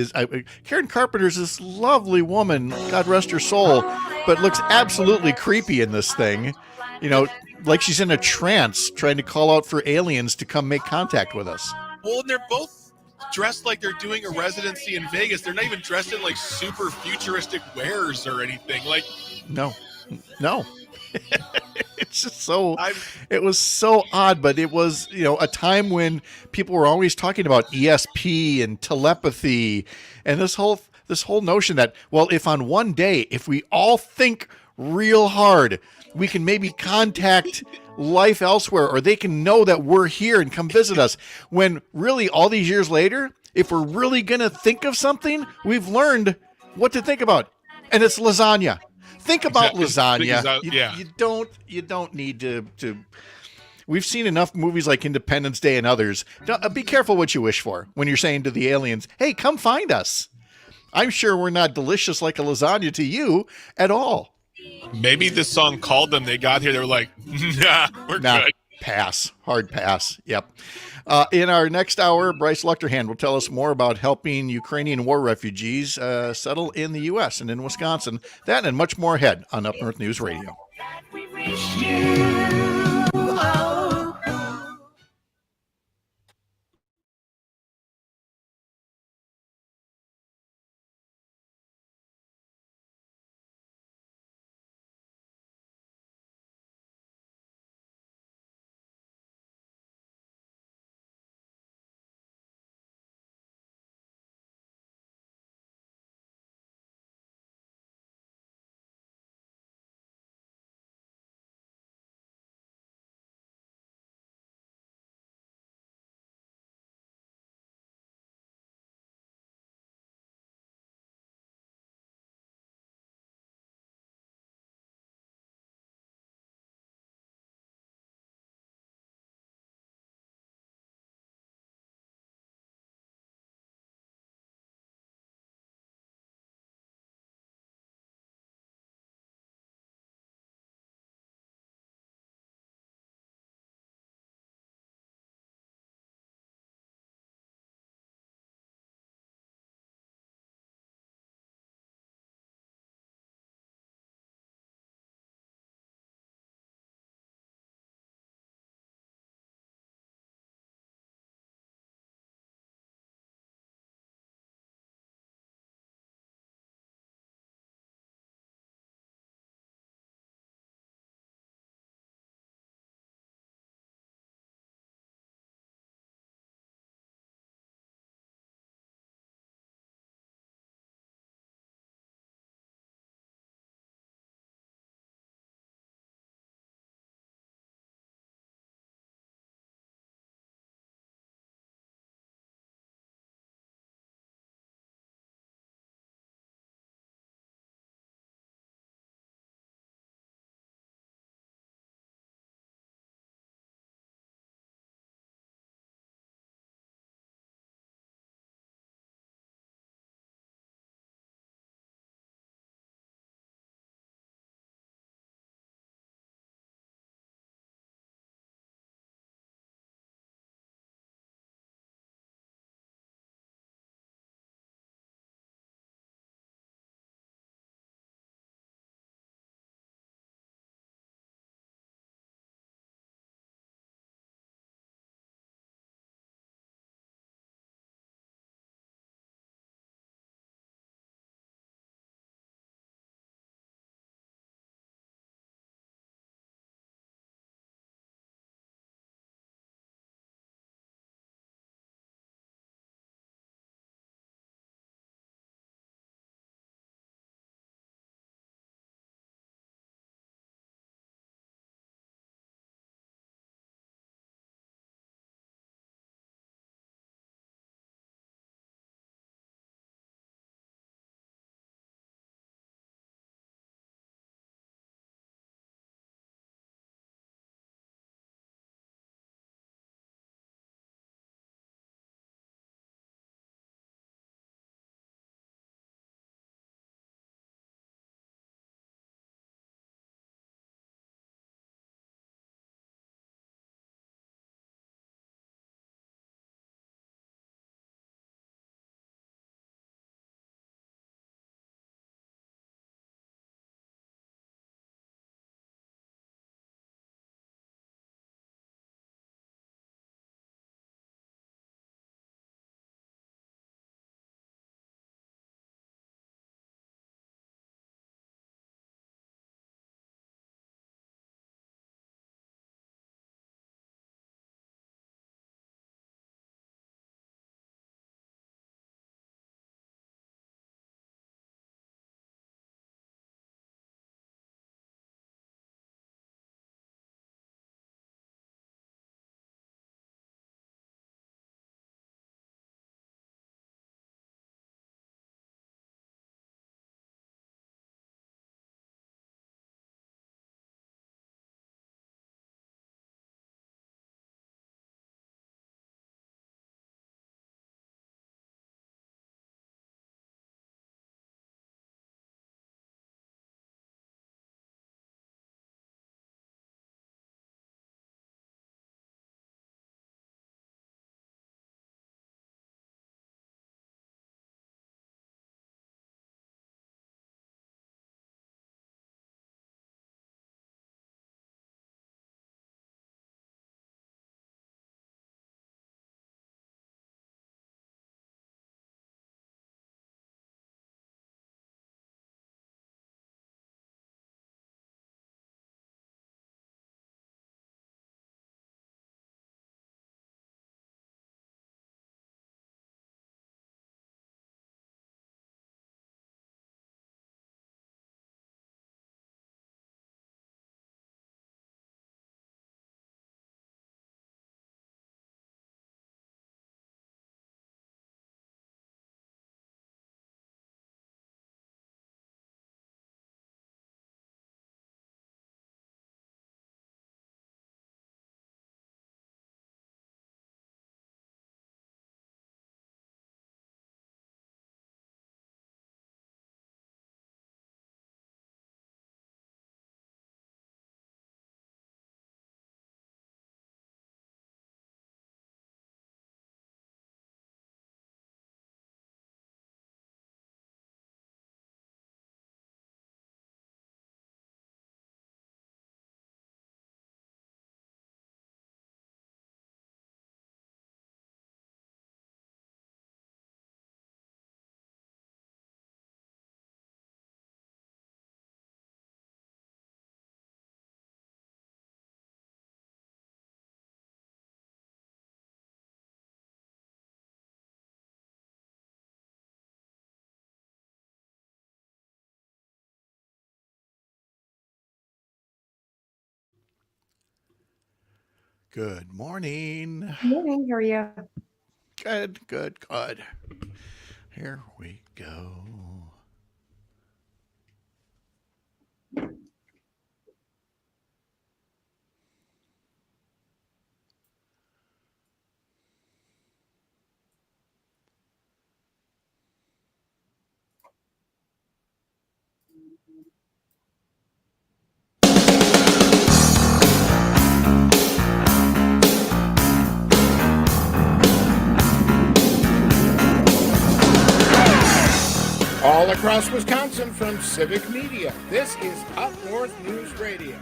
Karen Carpenter's this lovely woman, God rest her soul, but looks absolutely creepy in this thing. You know, like she's in a trance trying to call out for aliens to come make contact with us. Well, and they're both dressed like they're doing a residency in Vegas. They're not even dressed in like super futuristic wares or anything. Like, no. It's just so, it was so odd, but it was, a time when people were always talking about ESP and telepathy and this whole notion that, well, if on one day, if we all think real hard, we can maybe contact life elsewhere, or they can know that we're here and come visit us. When really all these years later, if we're really going to think of something, we've learned what to think about. And it's lasagna. Think about lasagna. You don't need to. We've seen enough movies like Independence Day and others. Be careful what you wish for when you're saying to the aliens, hey, come find us. I'm sure we're not delicious like a lasagna to you at all. Maybe this song called them. They got here. They were like, nah, we're good. Pass. Hard pass. Yep. In our next hour, Bryce Luchterhand will tell us more about helping Ukrainian war refugees settle in the U.S. and in Wisconsin. That and much more ahead on Up North News Radio. Good morning. Morning. How are you? Good. Here we go. All across Wisconsin from Civic Media, this is Up North News Radio.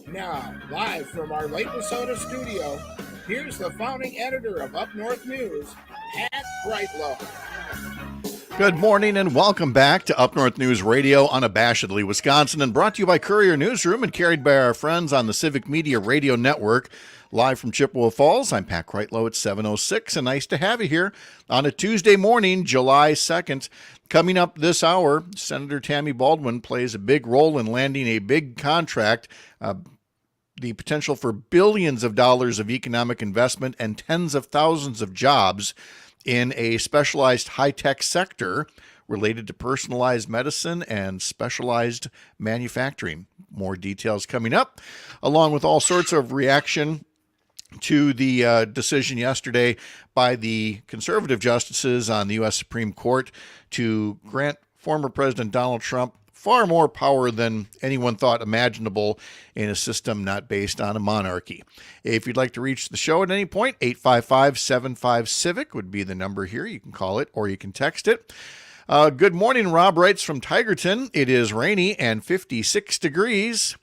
Now, live from our Lake Minnesota studio, here's the founding editor of Up North News, Pat Brightlow. Good morning and welcome back to Up North News Radio, unabashedly Wisconsin, and brought to you by Courier Newsroom and carried by our friends on the Civic Media Radio Network. Live from Chippewa Falls, I'm Pat Kreitlow at 7:06, and nice to have you here on a Tuesday morning, July 2nd. Coming up this hour, Senator Tammy Baldwin plays a big role in landing a big contract, the potential for billions of dollars of economic investment and tens of thousands of jobs in a specialized high-tech sector related to personalized medicine and specialized manufacturing. More details coming up, along with all sorts of reaction to the decision yesterday by the conservative justices on the U.S. Supreme Court to grant former President Donald Trump far more power than anyone thought imaginable in a system not based on a monarchy. If you'd like to reach the show at any point, 855-75-CIVIC would be the number here. You can call it or you can text it. Good morning, Rob writes from Tigerton. It is rainy and 56 degrees.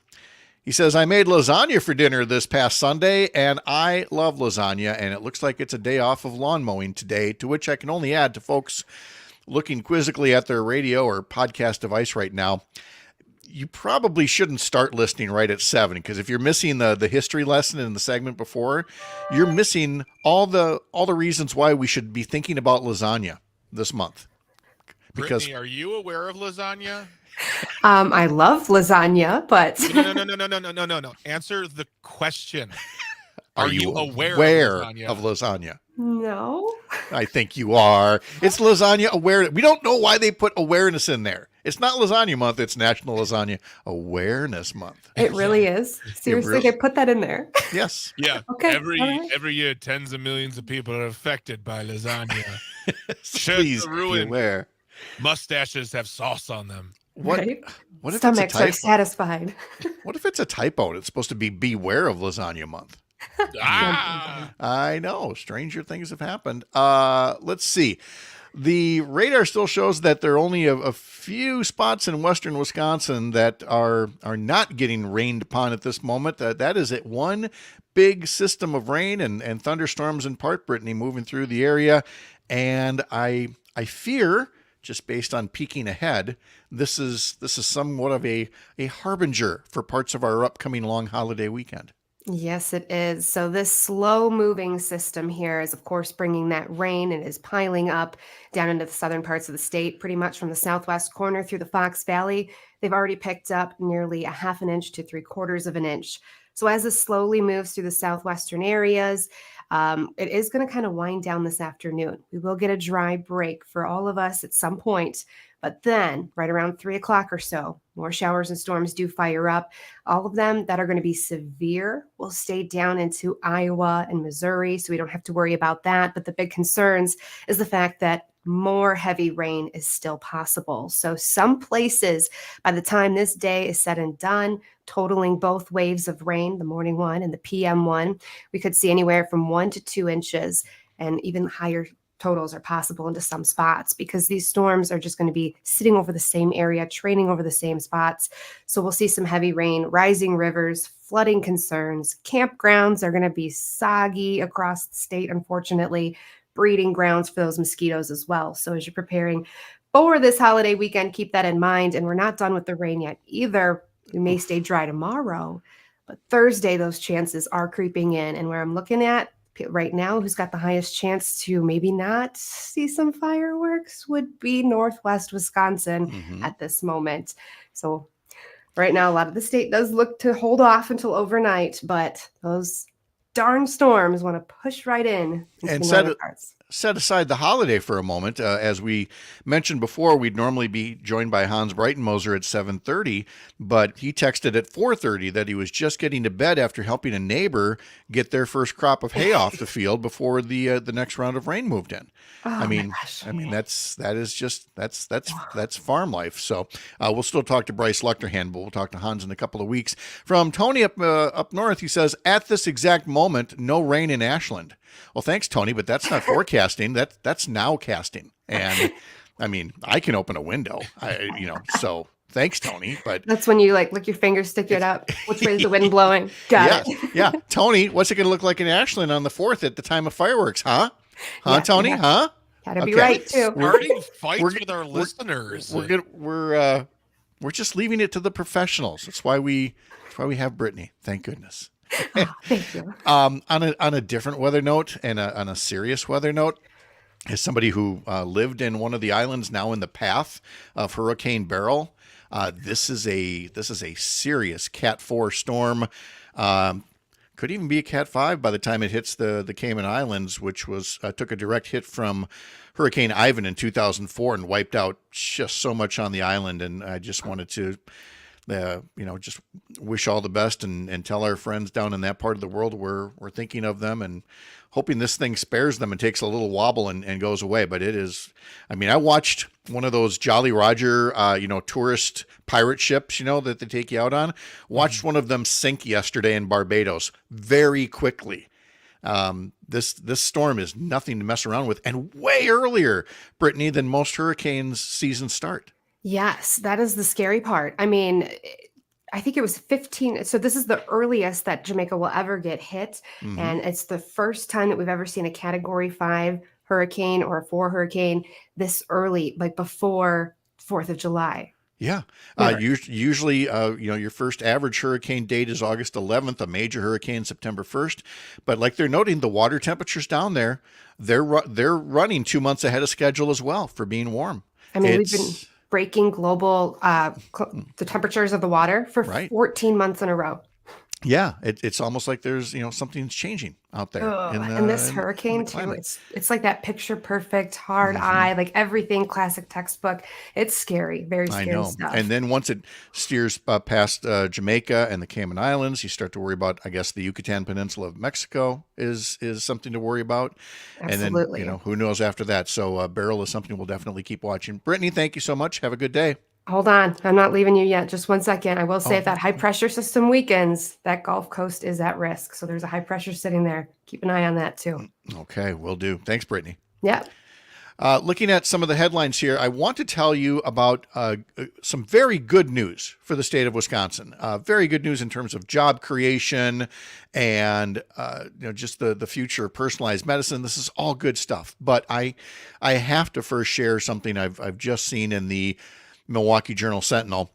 He says, I made lasagna for dinner this past Sunday, and I love lasagna, and it looks like it's a day off of lawn mowing today, to which I can only add to folks looking quizzically at their radio or podcast device right now, you probably shouldn't start listening right at 7, because if you're missing the history lesson in the segment before, you're missing all the reasons why we should be thinking about lasagna this month. Because Brittany, are you aware of lasagna? I love lasagna, but No. Answer the question. Are you aware of lasagna? No. I think you are. It's lasagna awareness. We don't know why they put awareness in there. It's not lasagna month. It's National Lasagna Awareness Month. It really is. Seriously, really- they put that in there. Yes. Yeah. Okay, Every year, tens of millions of people are affected by lasagna. Please be aware. Mustaches have sauce on them. What? Right? What if Stomachs it's a are typo? satisfied. What if it's a typo and it's supposed to be beware of lasagna month? I know. Stranger things have happened. Let's see. The radar still shows that there are only a few spots in western Wisconsin that are not getting rained upon at this moment. That is at one big system of rain and thunderstorms in part, Brittany, moving through the area. And I fear, just based on peeking ahead, this is somewhat of a harbinger for parts of our upcoming long holiday weekend. Yes, it is. So this slow moving system here is, of course, bringing that rain and is piling up down into the southern parts of the state, pretty much from the southwest corner through the Fox Valley. They've already picked up nearly 1/2 inch to 3/4 of an inch. So as this slowly moves through the southwestern areas, it is going to kind of wind down this afternoon. We will get a dry break for all of us at some point. But then, right around 3 o'clock or so, more showers and storms do fire up. All of them that are going to be severe will stay down into Iowa and Missouri, so we don't have to worry about that. But the big concerns is the fact that more heavy rain is still possible. So some places, by the time this day is said and done, totaling both waves of rain, the morning one and the PM one, we could see anywhere from 1 to 2 inches, and even higher totals are possible into some spots because these storms are just going to be sitting over the same area, training over the same spots. So we'll see some heavy rain, rising rivers, flooding concerns. Campgrounds are going to be soggy across the state, unfortunately, breeding grounds for those mosquitoes as well. So as you're preparing for this holiday weekend, keep that in mind. And we're not done with the rain yet either. We may stay dry tomorrow, but Thursday, those chances are creeping in. And where I'm looking at right now, who's got the highest chance to maybe not see some fireworks would be Northwest Wisconsin at this moment. So right now, a lot of the state does look to hold off until overnight, but those darn storms want to push right in into And the northern parts. set aside the holiday for a moment. As we mentioned before, we'd normally be joined by Hans Breitenmoser at 7:30, but he texted at 4:30 that he was just getting to bed after helping a neighbor get their first crop of hay off the field before the next round of rain moved in. Oh, I mean, my gosh. that's farm life. So we'll still talk to Bryce Luchterhand, but we'll talk to Hans in a couple of weeks. From Tony up north, he says, at this exact moment, no rain in Ashland. Well, thanks, Tony, but that's not forecasting. That's now casting. And I mean, I can open a window. So thanks, Tony. But That's when you like lick your fingers, stick it up. Which way is the wind blowing? Got it. Yeah. Tony, what's it going to look like in Ashland on the 4th at the time of fireworks? Huh? Yeah, Tony? yeah. Huh? Gotta be right too. Starting fights with our listeners. We're just leaving it to the professionals. That's why we have Brittany. Thank goodness. Thank you. On a different weather note and on a serious weather note, as somebody who lived in one of the islands now in the path of Hurricane Beryl, this is a serious Cat 4 storm. Could even be a Cat 5 by the time it hits the Cayman Islands, which was took a direct hit from Hurricane Ivan in 2004 and wiped out just so much on the island. And I just wanted to just wish all the best and tell our friends down in that part of the world we're thinking of them and hoping this thing spares them and takes a little wobble and goes away. But it is, I mean, I watched one of those Jolly Roger, tourist pirate ships, that they take you out on. Watched one of them sink yesterday in Barbados very quickly. This storm is nothing to mess around with, and way earlier, Brittany, than most hurricanes season start. Yes, that is the scary part. I mean, I think it was 15. So this is the earliest that Jamaica will ever get hit. Mhm. And it's the first time that we've ever seen a Category 5 hurricane or a 4 hurricane this early, like before 4th of July. Yeah. Never. Usually, your first average hurricane date is August 11th, a major hurricane September 1st. But like they're noting, the water temperatures down there, they're running 2 months ahead of schedule as well for being warm. I mean, we've been breaking global the temperatures of the water for 14 months in a row. Yeah, it's almost like there's something's changing out there. And this hurricane too, it's like that picture perfect hard eye, like everything classic textbook. It's scary, very scary stuff. And then once it steers past Jamaica and the Cayman Islands, you start to worry about, I guess, the Yucatan Peninsula of Mexico is something to worry about. Absolutely. And then who knows after that. So Beryl is something we'll definitely keep watching. Brittany, thank you so much. Have a good day. Hold on. I'm not leaving you yet. Just 1 second. I will say if that high pressure system weakens, that Gulf Coast is at risk. So there's a high pressure sitting there. Keep an eye on that too. Okay, will do. Thanks, Brittany. Yeah. Looking at some of the headlines here, I want to tell you about some very good news for the state of Wisconsin. Very good news in terms of job creation and just the future of personalized medicine. This is all good stuff. But I have to first share something I've just seen in the Milwaukee Journal-Sentinel.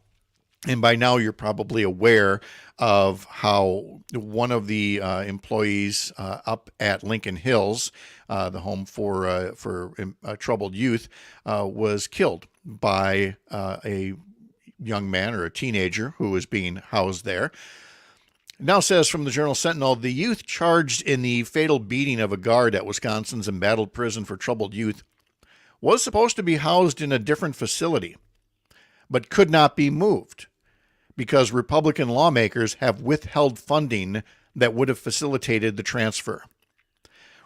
And by now you're probably aware of how one of the employees up at Lincoln Hills, the home for troubled youth, was killed by a young man or a teenager who was being housed there. Now says from the Journal-Sentinel, the youth charged in the fatal beating of a guard at Wisconsin's embattled prison for troubled youth was supposed to be housed in a different facility, but could not be moved because Republican lawmakers have withheld funding that would have facilitated the transfer.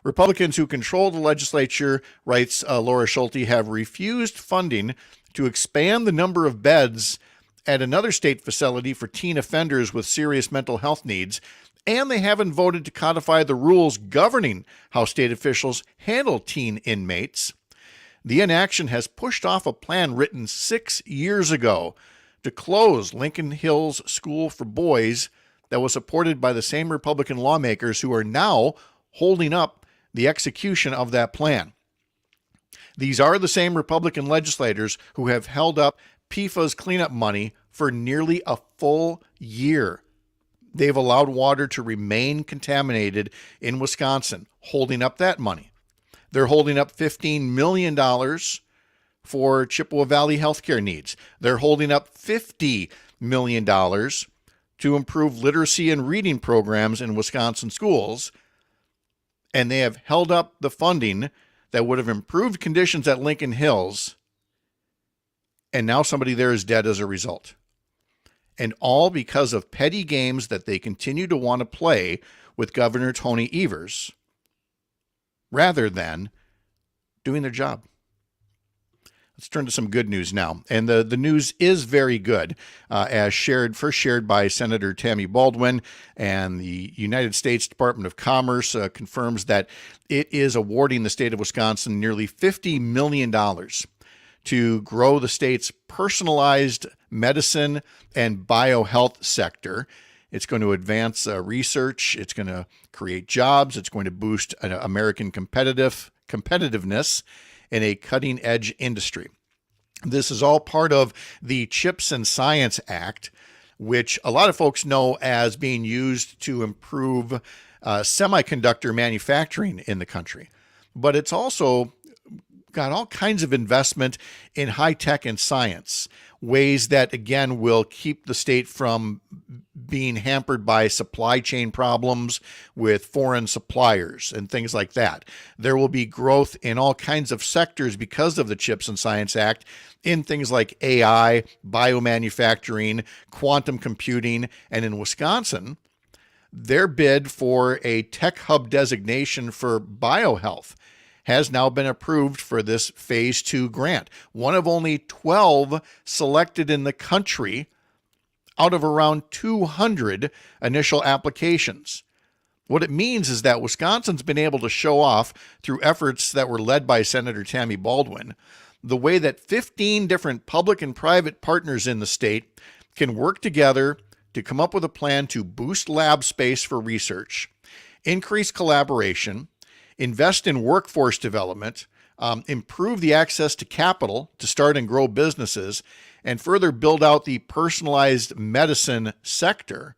Republicans who control the legislature, writes Laura Schulte, have refused funding to expand the number of beds at another state facility for teen offenders with serious mental health needs, and they haven't voted to codify the rules governing how state officials handle teen inmates. The inaction has pushed off a plan written 6 years ago to close Lincoln Hills School for Boys that was supported by the same Republican lawmakers who are now holding up the execution of that plan. These are the same Republican legislators who have held up PFAS cleanup money for nearly a full year. They've allowed water to remain contaminated in Wisconsin, holding up that money. They're holding up $15 million for Chippewa Valley healthcare needs. They're holding up $50 million to improve literacy and reading programs in Wisconsin schools, and they have held up the funding that would have improved conditions at Lincoln Hills, and now somebody there is dead as a result. And all because of petty games that they continue to want to play with Governor Tony Evers, rather than doing their job. Let's turn to some good news now. And the news is very good, as first shared by Senator Tammy Baldwin. And the United States Department of Commerce confirms that it is awarding the state of Wisconsin nearly $50 million to grow the state's personalized medicine and biohealth sector. It's going to advance research. It's going to create jobs. It's going to boost American competitiveness in a cutting-edge industry. This is all part of the CHIPS and Science Act, which a lot of folks know as being used to improve semiconductor manufacturing in the country. But it's also got all kinds of investment in high tech and science, ways that, again, will keep the state from being hampered by supply chain problems with foreign suppliers and things like that. There will be growth in all kinds of sectors because of the CHIPS and Science Act in things like AI, biomanufacturing, quantum computing, and in Wisconsin, their bid for a tech hub designation for biohealth has now been approved for this phase 2 grant, one of only 12 selected in the country out of around 200 initial applications. What it means is that Wisconsin's been able to show off, through efforts that were led by Senator Tammy Baldwin, the way that 15 different public and private partners in the state can work together to come up with a plan to boost lab space for research, increase collaboration, invest in workforce development, improve the access to capital to start and grow businesses, and further build out the personalized medicine sector,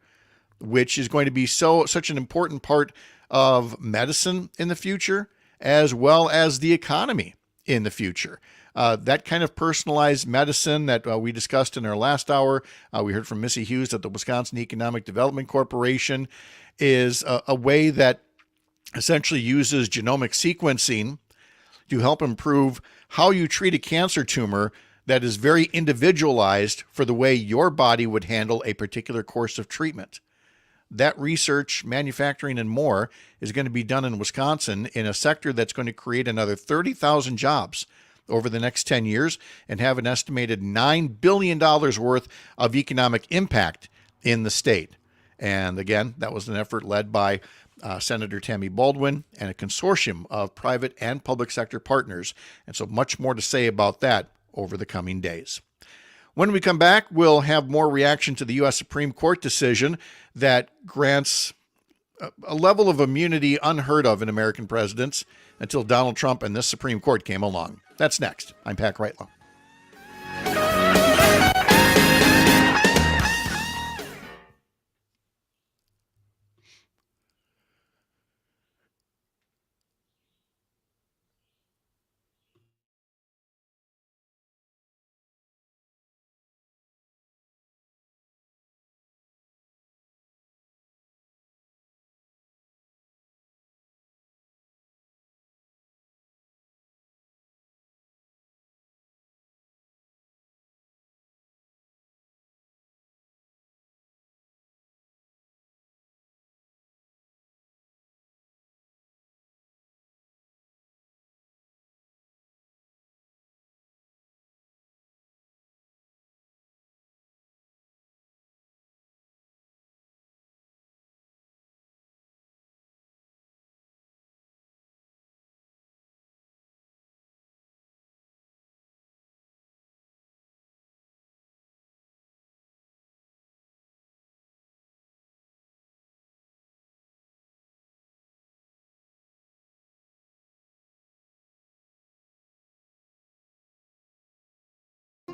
which is going to be such an important part of medicine in the future, as well as the economy in the future. That kind of personalized medicine that we discussed in our last hour, we heard from Missy Hughes at the Wisconsin Economic Development Corporation, is a way that essentially uses genomic sequencing to help improve how you treat a cancer tumor that is very individualized for the way your body would handle a particular course of treatment. That research, manufacturing, and more is going to be done in Wisconsin in a sector that's going to create another 30,000 jobs over the next 10 years and have an estimated $9 billion worth of economic impact in the state. And again, that was an effort led by Senator Tammy Baldwin and a consortium of private and public sector partners. And so much more to say about that over the coming days. When we come back, we'll have more reaction to the U.S. Supreme Court decision that grants a level of immunity unheard of in American presidents until Donald Trump and this Supreme Court came along. That's next. I'm Pat Kreitlow.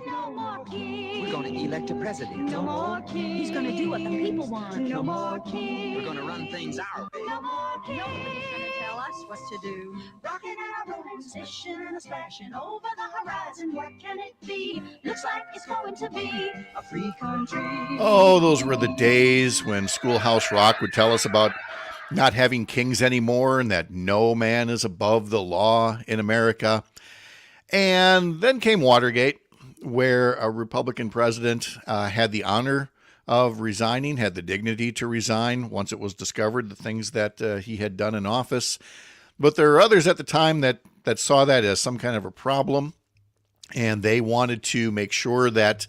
No more king. We're going to elect a president. No more king. He's going to do what the people want. No more king. We're going to run things our way. No more king. Nobody's going to tell us just what to do. Rocking and a rolling, sishing and a splashing over the horizon. What can it be? Looks like it's going to be a free country. Oh, those were the days when Schoolhouse Rock would tell us about not having kings anymore and that no man is above the law in America. And then came Watergate, where a Republican president had the honor of resigning, had the dignity to resign once it was discovered the things that he had done in office. But there are others at the time that saw that as some kind of a problem, and they wanted to make sure that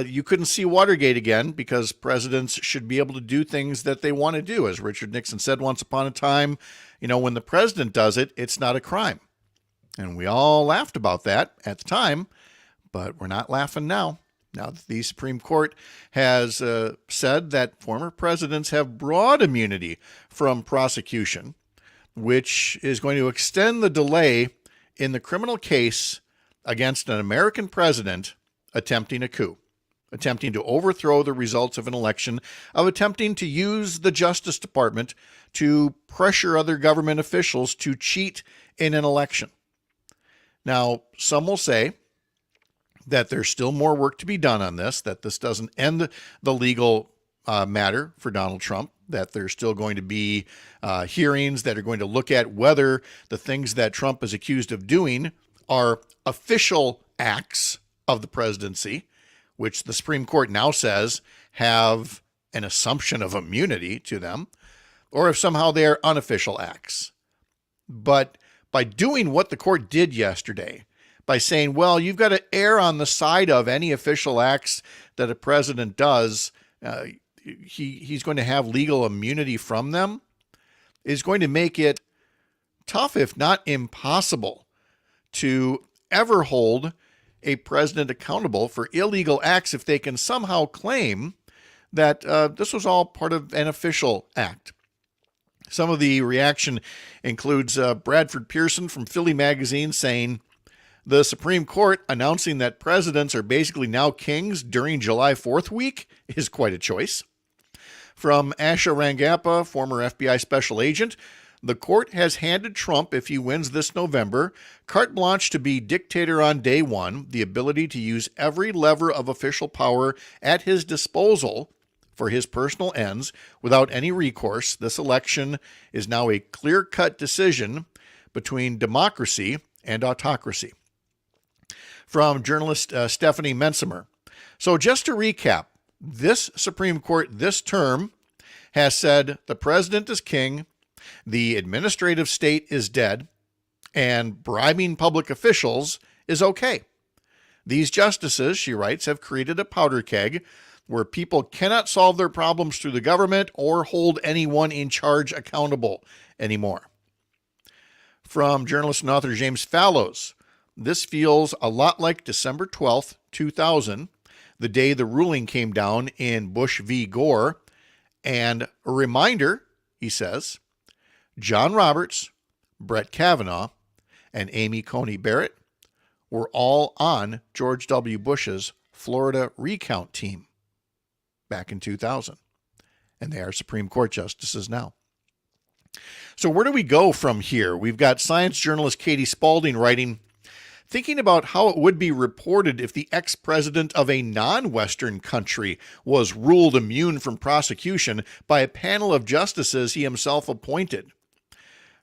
you couldn't see Watergate again, because presidents should be able to do things that they want to do. As Richard Nixon said once upon a time, when the president does it, it's not a crime. And we all laughed about that at the time, but we're not laughing now. Now that the Supreme Court has said that former presidents have broad immunity from prosecution, which is going to extend the delay in the criminal case against an American president attempting a coup, attempting to overthrow the results of an election, of attempting to use the Justice Department to pressure other government officials to cheat in an election. Now, some will say that there's still more work to be done on this, that this doesn't end the legal matter for Donald Trump, that there's still going to be hearings that are going to look at whether the things that Trump is accused of doing are official acts of the presidency, which the Supreme Court now says have an assumption of immunity to them, or if somehow they are unofficial acts. But by doing what the court did yesterday, by saying, well, you've got to err on the side of any official acts that a president does, he's going to have legal immunity from them, is going to make it tough, if not impossible, to ever hold a president accountable for illegal acts if they can somehow claim that this was all part of an official act. Some of the reaction includes Bradford Pearson from Philly Magazine saying, the Supreme Court announcing that presidents are basically now kings during July 4th week is quite a choice. From Asha Rangappa, former FBI special agent, the court has handed Trump, if he wins this November, carte blanche to be dictator on day one, the ability to use every lever of official power at his disposal for his personal ends without any recourse. This election is now a clear-cut decision between democracy and autocracy. From journalist Stephanie Mensimer. So just to recap, this Supreme Court this term has said the president is king, the administrative state is dead, and bribing public officials is okay. These justices, she writes, have created a powder keg where people cannot solve their problems through the government or hold anyone in charge accountable anymore. From journalist and author James Fallows, this feels a lot like December 12th, 2000, the day the ruling came down in Bush v. Gore, and a reminder, he says, John Roberts, Brett Kavanaugh, and Amy Coney Barrett were all on George W. Bush's Florida recount team back in 2000, and they are Supreme Court justices now. So where do we go from here? We've got science journalist Katie Spaulding writing, thinking about how it would be reported if the ex-president of a non-Western country was ruled immune from prosecution by a panel of justices he himself appointed.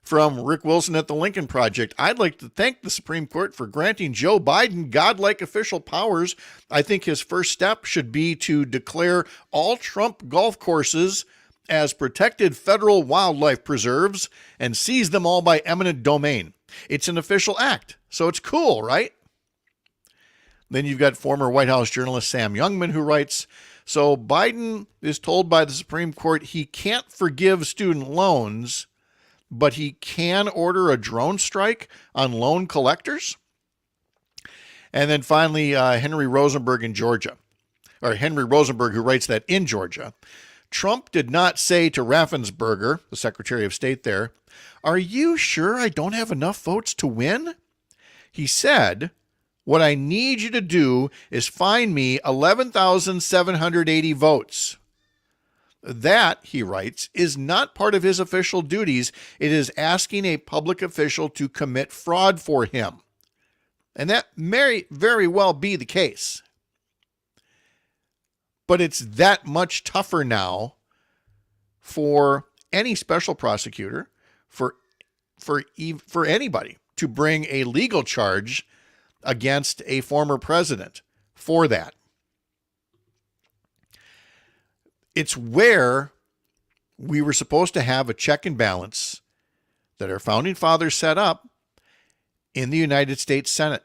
From Rick Wilson at the Lincoln Project, I'd like to thank the Supreme Court for granting Joe Biden godlike official powers. I think his first step should be to declare all Trump golf courses as protected federal wildlife preserves and seize them all by eminent domain. It's an official act, so it's cool, right? Then you've got former White House journalist Sam Youngman who writes, so Biden is told by the Supreme Court he can't forgive student loans, but he can order a drone strike on loan collectors? And then finally, Henry Rosenberg in Georgia, or Henry Rosenberg, who writes that in Georgia, Trump did not say to Raffensperger, the Secretary of State there, are you sure I don't have enough votes to win? He said, what I need you to do is find me 11,780 votes. That, he writes, is not part of his official duties. It is asking a public official to commit fraud for him. And that may very well be the case. But it's that much tougher now for any special prosecutor, for anybody to bring a legal charge against a former president for that. It's where we were supposed to have a check and balance that our founding fathers set up in the United States Senate.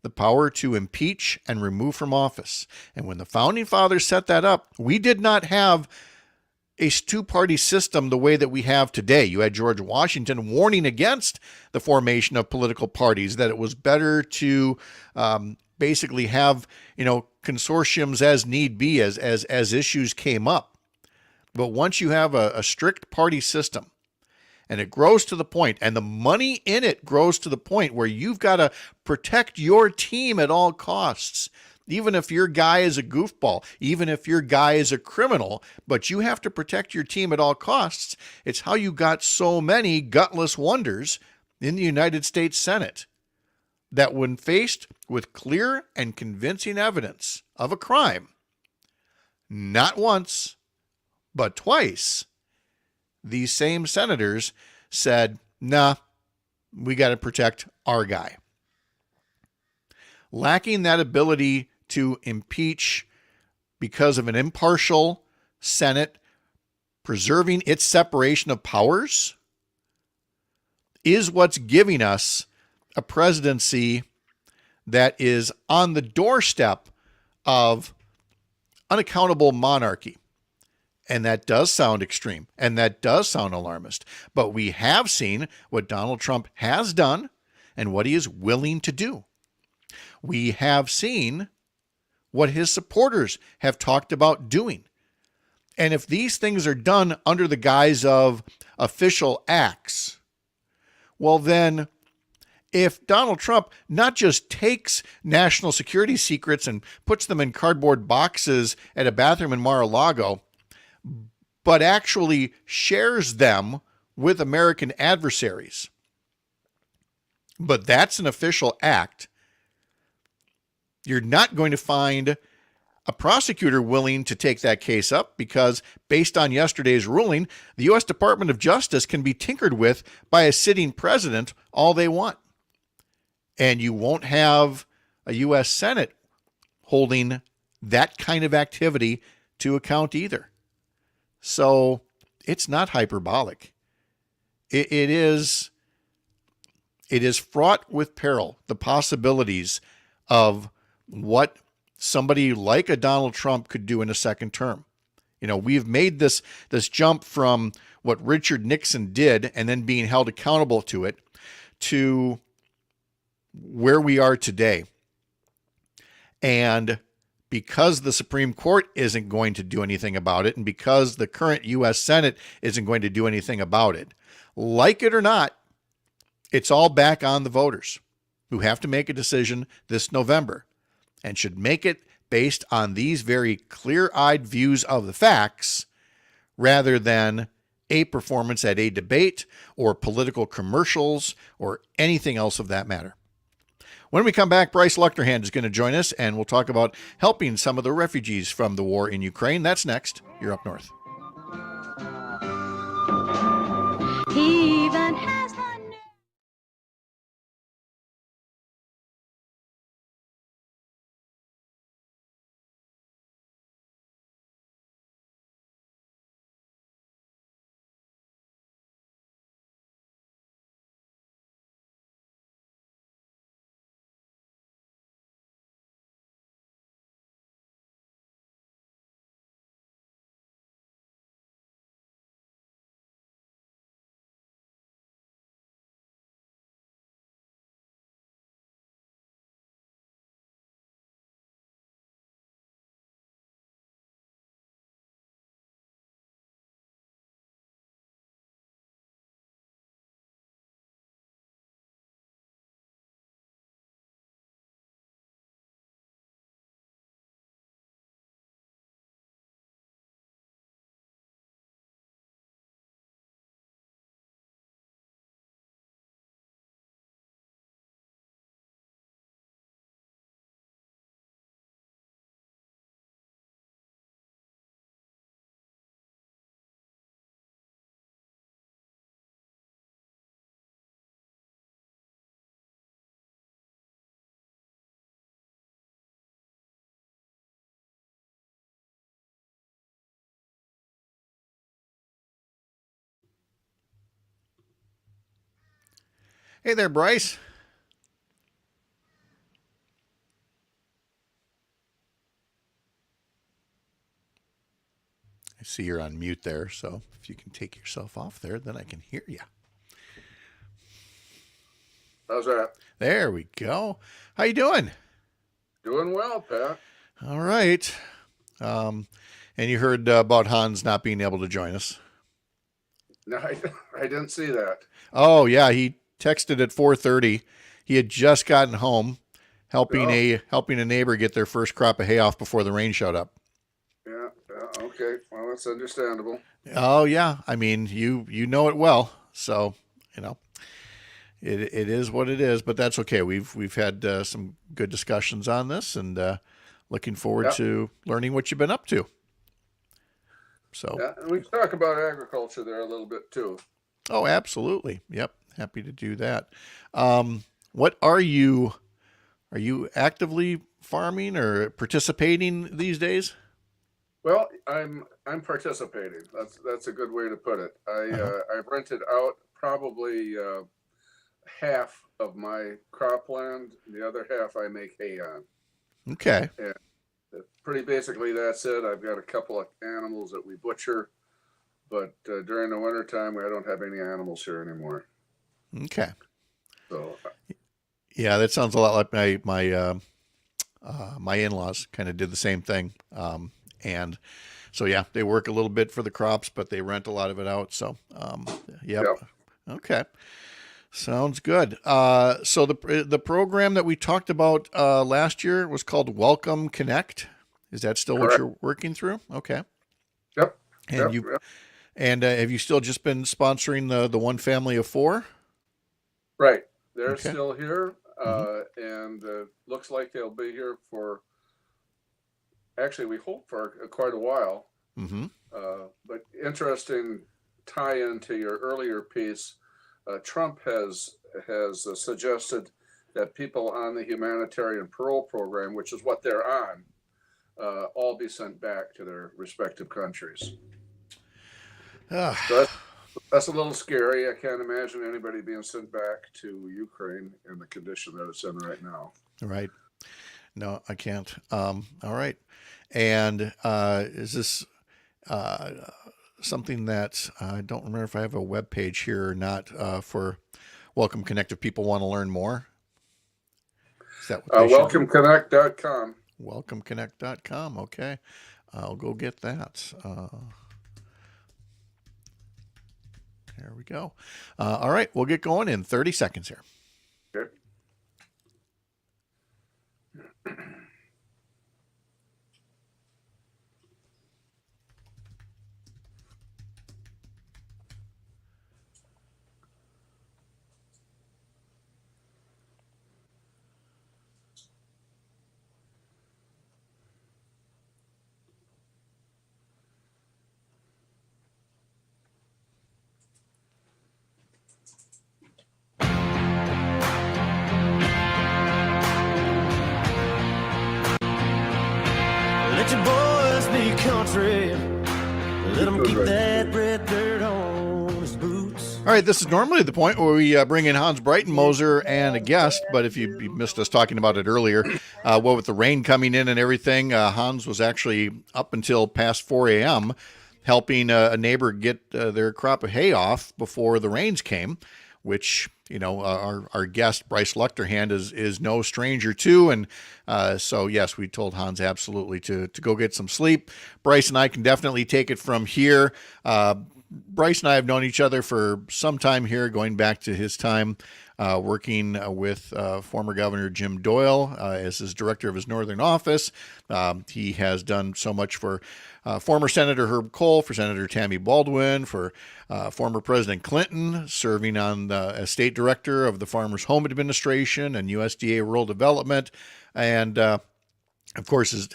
The power to impeach and remove from office. And when the founding fathers set that up, we did not have a two-party system the way that we have today. You had George Washington warning against the formation of political parties, that it was better to basically have, consortiums as need be as issues came up. But once you have a strict party system, and it grows to the point, and the money in it grows to the point where you've got to protect your team at all costs. Even if your guy is a goofball, even if your guy is a criminal, but you have to protect your team at all costs. It's how you got so many gutless wonders in the United States Senate that when faced with clear and convincing evidence of a crime, not once, but twice, these same senators said, nah, we got to protect our guy. Lacking that ability to impeach because of an impartial Senate preserving its separation of powers is what's giving us a presidency that is on the doorstep of unaccountable monarchy. And that does sound extreme, and that does sound alarmist. But we have seen what Donald Trump has done and what he is willing to do. We have seen what his supporters have talked about doing. And if these things are done under the guise of official acts, well then, if Donald Trump not just takes national security secrets and puts them in cardboard boxes at a bathroom in Mar-a-Lago, but actually shares them with American adversaries, but that's an official act, you're not going to find a prosecutor willing to take that case up because, based on yesterday's ruling, the U.S. Department of Justice can be tinkered with by a sitting president all they want. And you won't have a U.S. Senate holding that kind of activity to account either. So it's not hyperbolic. It is fraught with peril, the possibilities of what somebody like a Donald Trump could do in a second term. We've made this jump from what Richard Nixon did and then being held accountable to it to where we are today. And because the Supreme Court isn't going to do anything about it, and because the current U.S. Senate isn't going to do anything about it, like it or not, it's all back on the voters who have to make a decision this November and should make it based on these very clear-eyed views of the facts rather than a performance at a debate or political commercials or anything else of that matter. When we come back, Bryce Luchterhand is going to join us, and we'll talk about helping some of the refugees from the war in Ukraine. That's next. You're Up North. Even Hey there, Bryce. I see you're on mute there, so if you can take yourself off there, then I can hear you. How's that? There we go. How you doing? Doing well, Pat. All right. And you heard about Hans not being able to join us. No, I didn't see that. Oh yeah, he texted at 4:30. He had just gotten home, helping a neighbor get their first crop of hay off before the rain showed up. Yeah, okay. Well, that's understandable. Oh yeah, I mean you know it well, so you know it is what it is. But that's okay. We've had some good discussions on this, and looking forward to learning what you've been up to. So yeah, and we can talk about agriculture there a little bit too. Oh, absolutely. Yep, happy to do that. What are you actively farming or participating these days? Well, I'm participating. That's a good way to put it. I've rented out probably half of my cropland. The other half I make hay on. Okay. And pretty basically that's it. I've got a couple of animals that we butcher, but during the wintertime, I don't have any animals here anymore. Okay. So yeah, that sounds a lot like my in-laws kind of did the same thing. And so, yeah, they work a little bit for the crops, but they rent a lot of it out. So, yep. Okay. Sounds good. So the program that we talked about last year was called Welcome Connect. Is that still what you're working through? Okay. Yep. And have you still just been sponsoring the one family of four? Right. They're still here. And looks like they'll be here for, actually, we hope for quite a while. Mm-hmm. But interesting tie into your earlier piece. Trump has suggested that people on the humanitarian parole program, which is what they're on, all be sent back to their respective countries. So that's a little scary. I can't imagine anybody being sent back to Ukraine in the condition that it's in right now. Right. No, I can't. All right. And is this something that I don't remember if I have a web page here or not for Welcome Connect if people want to learn more? Is that what WelcomeConnect.com. WelcomeConnect.com. Okay. I'll go get that. There we go. All right. We'll get going in 30 seconds here. Okay. Let your boys be country. Let them keep that red dirt on his boots. All right, this is normally the point where we bring in Hans Breitenmoser and a guest, but if you missed us talking about it earlier, with the rain coming in and everything, Hans was actually up until past 4 a.m. helping a neighbor get their crop of hay off before the rains came, which, you know, our guest, Bryce Luchterhand, is no stranger to. And so, yes, we told Hans absolutely to go get some sleep. Bryce and I can definitely take it from here. Bryce and I have known each other for some time here, going back to his time working with former Governor Jim Doyle as his director of his northern office. He has done so much for former Senator Herb Kohl, for Senator Tammy Baldwin, for former President Clinton, serving on as state director of the Farmers Home Administration and USDA Rural Development, and of course,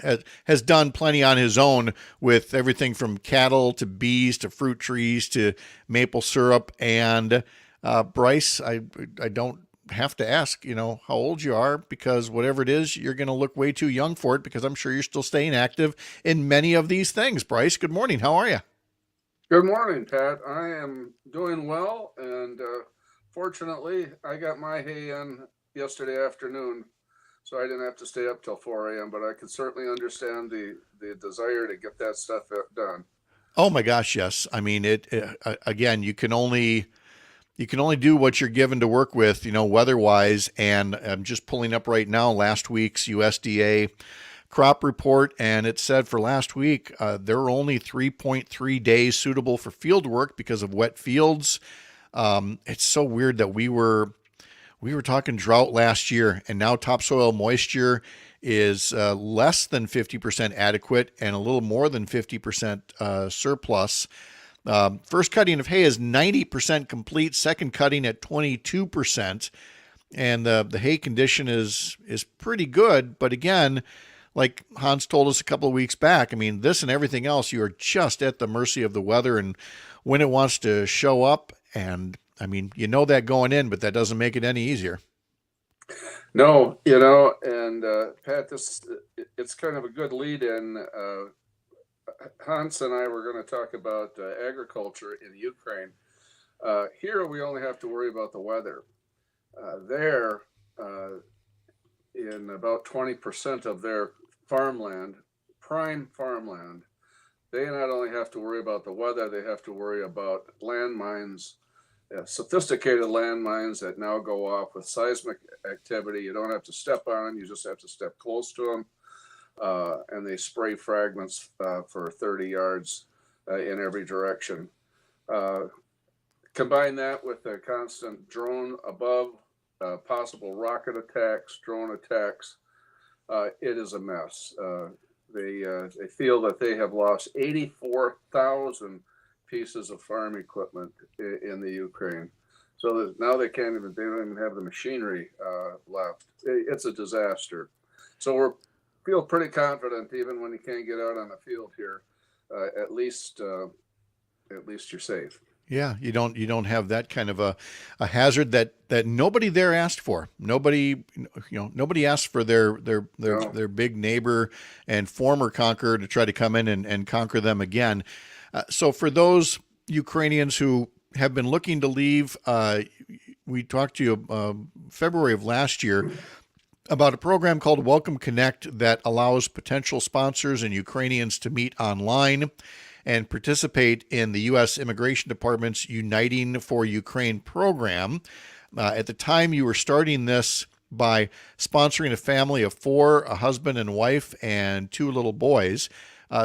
has done plenty on his own with everything from cattle to bees to fruit trees to maple syrup. And Bryce, I don't have to ask, you know, how old you are, because whatever it is, you're going to look way too young for it, because I'm sure you're still staying active in many of these things. Bryce, good morning. How are you? Good morning, Pat. I am doing well and fortunately, I got my hay in yesterday afternoon, so I didn't have to stay up till 4 a.m. But I can certainly understand the desire to get that stuff done. Oh my gosh, yes. I mean, again, you can only do what you're given to work with, weather-wise. And I'm just pulling up right now last week's USDA crop report, and it said for last week there were only 3.3 days suitable for field work because of wet fields. It's so weird that we were talking drought last year, and now topsoil moisture is less than 50% adequate and a little more than 50% surplus. First cutting of hay is 90% complete, second cutting at 22%. And the hay condition is pretty good. But again, like Hans told us a couple of weeks back, I mean, this and everything else, you are just at the mercy of the weather and when it wants to show up. And I mean, that going in, but that doesn't make it any easier. No, and Pat, it's kind of a good lead in. Hans and I were going to talk about agriculture in Ukraine. Here, we only have to worry about the weather. There, in about 20% of their farmland, prime farmland, they not only have to worry about the weather, they have to worry about landmines, sophisticated landmines that now go off with seismic activity. You don't have to step on them, you just have to step close to them. And they spray fragments for 30 yards in every direction. Combine that with the constant drone above, possible rocket attacks, drone attacks. It is a mess. They feel that they have lost 84,000 pieces of farm equipment in the Ukraine. So now they don't even have the machinery left. It's a disaster. So feel pretty confident even when you can't get out on the field here. At least you're safe. Yeah, you don't have that kind of a hazard that nobody there asked for. Nobody asked for their big neighbor and former conqueror to try to come in and conquer them again. So for those Ukrainians who have been looking to leave, we talked to you February of last year about a program called Welcome Connect that allows potential sponsors and Ukrainians to meet online and participate in the U.S. Immigration Department's Uniting for Ukraine program. At the time, you were starting this by sponsoring a family of 4, a husband and wife, and 2 little boys.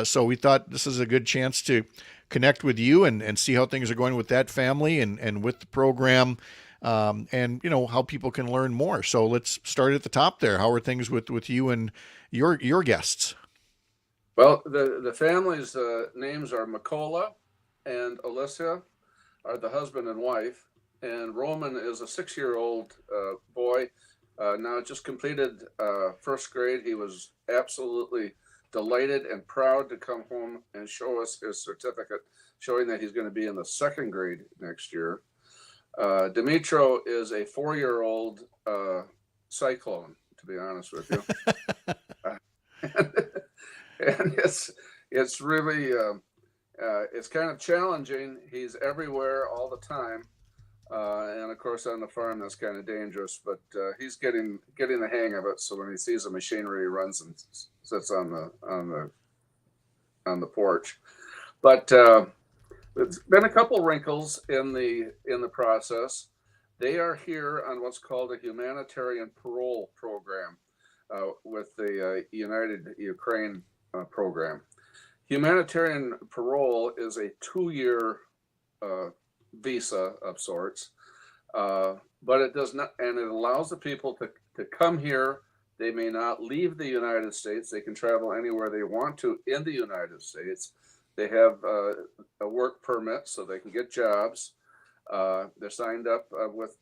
So we thought this is a good chance to connect with you and see how things are going with that family and with the program, and how people can learn more. So let's start at the top there. How are things with you and your guests? Well, the family's names are Mikola and Alyssa, are the husband and wife, and Roman is a 6-year-old boy. Now just completed first grade. He was absolutely delighted and proud to come home and show us his certificate, showing that he's going to be in the 2nd grade next year. Dimitro is a 4-year-old cyclone, to be honest with you. And it's really it's kind of challenging. He's everywhere all the time, and of course on the farm that's kind of dangerous. But he's getting the hang of it. So when he sees the machinery, he runs and sits on the porch. But there's been a couple wrinkles in the process. They are here on what's called a humanitarian parole program with the United Ukraine program. Humanitarian parole is a 2-year visa of sorts, but it does not, and it allows the people to come here. They may not leave the United States. They can travel anywhere they want to in the United States. They have a work permit so they can get jobs. They're signed up with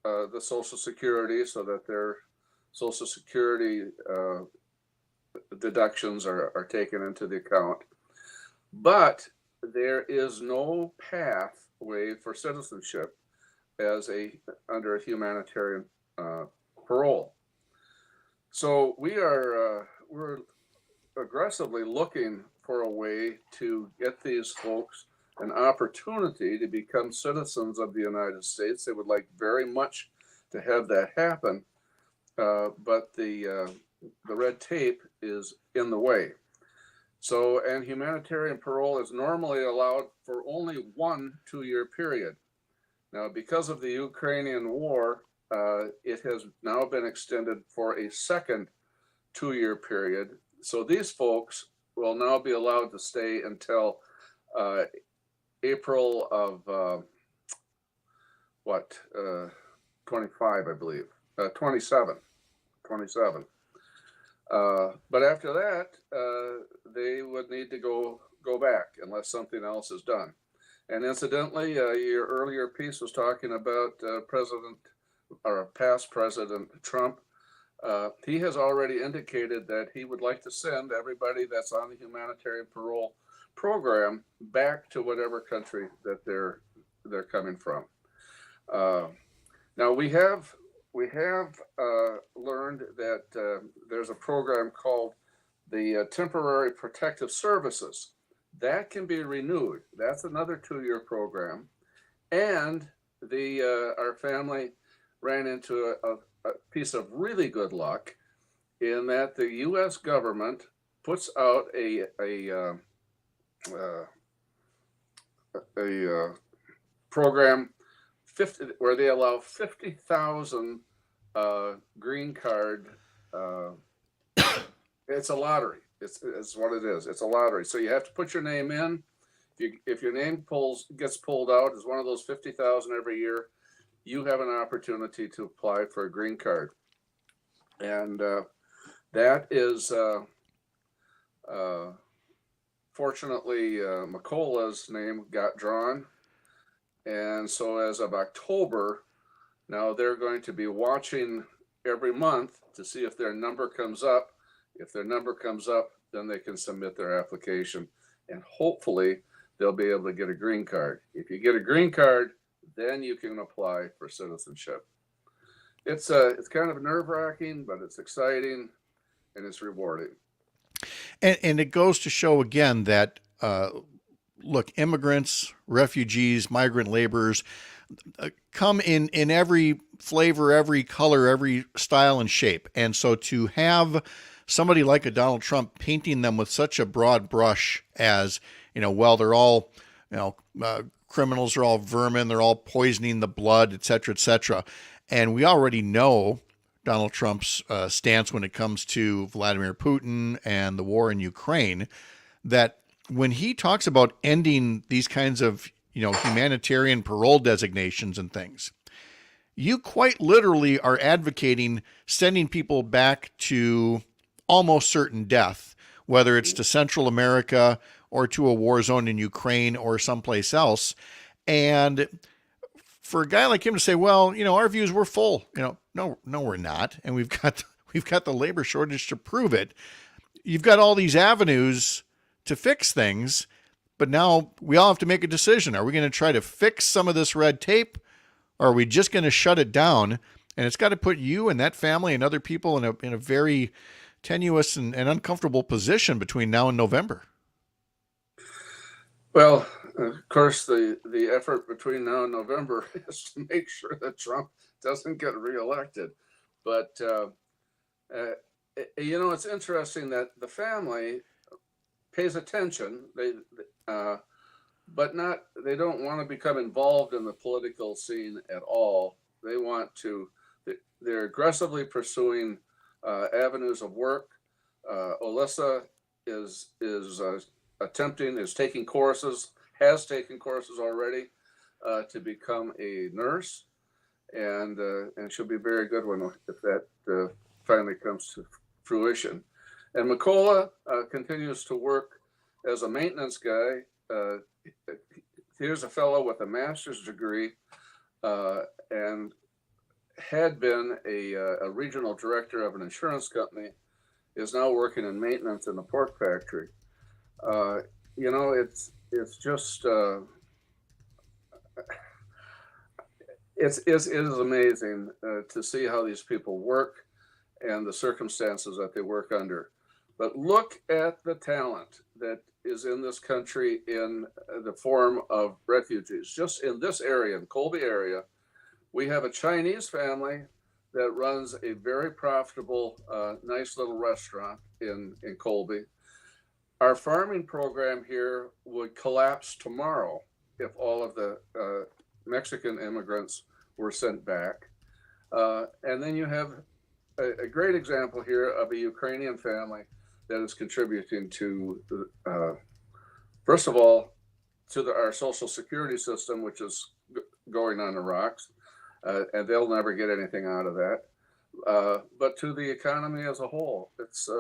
the Social Security so that their Social Security deductions are taken into the account. But there is no pathway for citizenship under a humanitarian parole. So we're aggressively looking for a way to get these folks an opportunity to become citizens of the United States. They would like very much to have that happen, but the red tape is in the way. So, and humanitarian parole is normally allowed for only 1 2-year period. Now, because of the Ukrainian war, it has now been extended for a second 2-year period. So these folks will now be allowed to stay until April of 25, I believe, 27. But after that, they would need to go back unless something else is done. And incidentally, your earlier piece was talking about past President Trump. He has already indicated that he would like to send everybody that's on the humanitarian parole program back to whatever country that they're coming from. Now we have learned that there's a program called the Temporary Protective Services that can be renewed. That's another 2-year program, and our family ran into a piece of really good luck in that the U.S. government puts out a program where they allow 50,000 green card. It's a lottery. It's what it is. It's a lottery. So you have to put your name in. If your name gets pulled out as one of those 50,000 every year, you have an opportunity to apply for a green card. And that is, fortunately, Makola's name got drawn. And so as of October, now they're going to be watching every month to see if their number comes up. If their number comes up, then they can submit their application, and hopefully they'll be able to get a green card. If you get a green card, then you can apply for citizenship. It's kind of nerve-wracking, but it's exciting and it's rewarding. And it goes to show again that, look, immigrants, refugees, migrant laborers come in every flavor, every color, every style and shape. And so to have somebody like a Donald Trump painting them with such a broad brush as, well, they're all, criminals are all vermin, they're all poisoning the blood, et cetera, et cetera. And we already know Donald Trump's stance when it comes to Vladimir Putin and the war in Ukraine, that when he talks about ending these kinds of, humanitarian parole designations and things, you quite literally are advocating sending people back to almost certain death, whether it's to Central America or to a war zone in Ukraine or someplace else. And for a guy like him to say, well, our views were full, no, we're not. And we've got the labor shortage to prove it. You've got all these avenues to fix things, but now we all have to make a decision. Are we going to try to fix some of this red tape, or are we just going to shut it down? And it's got to put you and that family and other people in a very tenuous and uncomfortable position between now and November. Well, of course, the effort between now and November is to make sure that Trump doesn't get reelected. But, it's interesting that the family pays attention, but they don't want to become involved in the political scene at all. They're aggressively pursuing avenues of work. Alyssa is taking courses, has taken courses already to become a nurse, and she'll be very good if that finally comes to fruition. And Makola continues to work as a maintenance guy. Here's a fellow with a master's degree and had been a regional director of an insurance company, is now working in maintenance in a pork factory. It's just it is amazing to see how these people work and the circumstances that they work under. But look at the talent that is in this country in the form of refugees. Just in this area, in Colby area, we have a Chinese family that runs a very profitable, nice little restaurant in Colby. Our farming program here would collapse tomorrow if all of the Mexican immigrants were sent back. And then you have a great example here of a Ukrainian family that is contributing to, first of all, to our social security system, which is going on the rocks, and they'll never get anything out of that. But to the economy as a whole, it's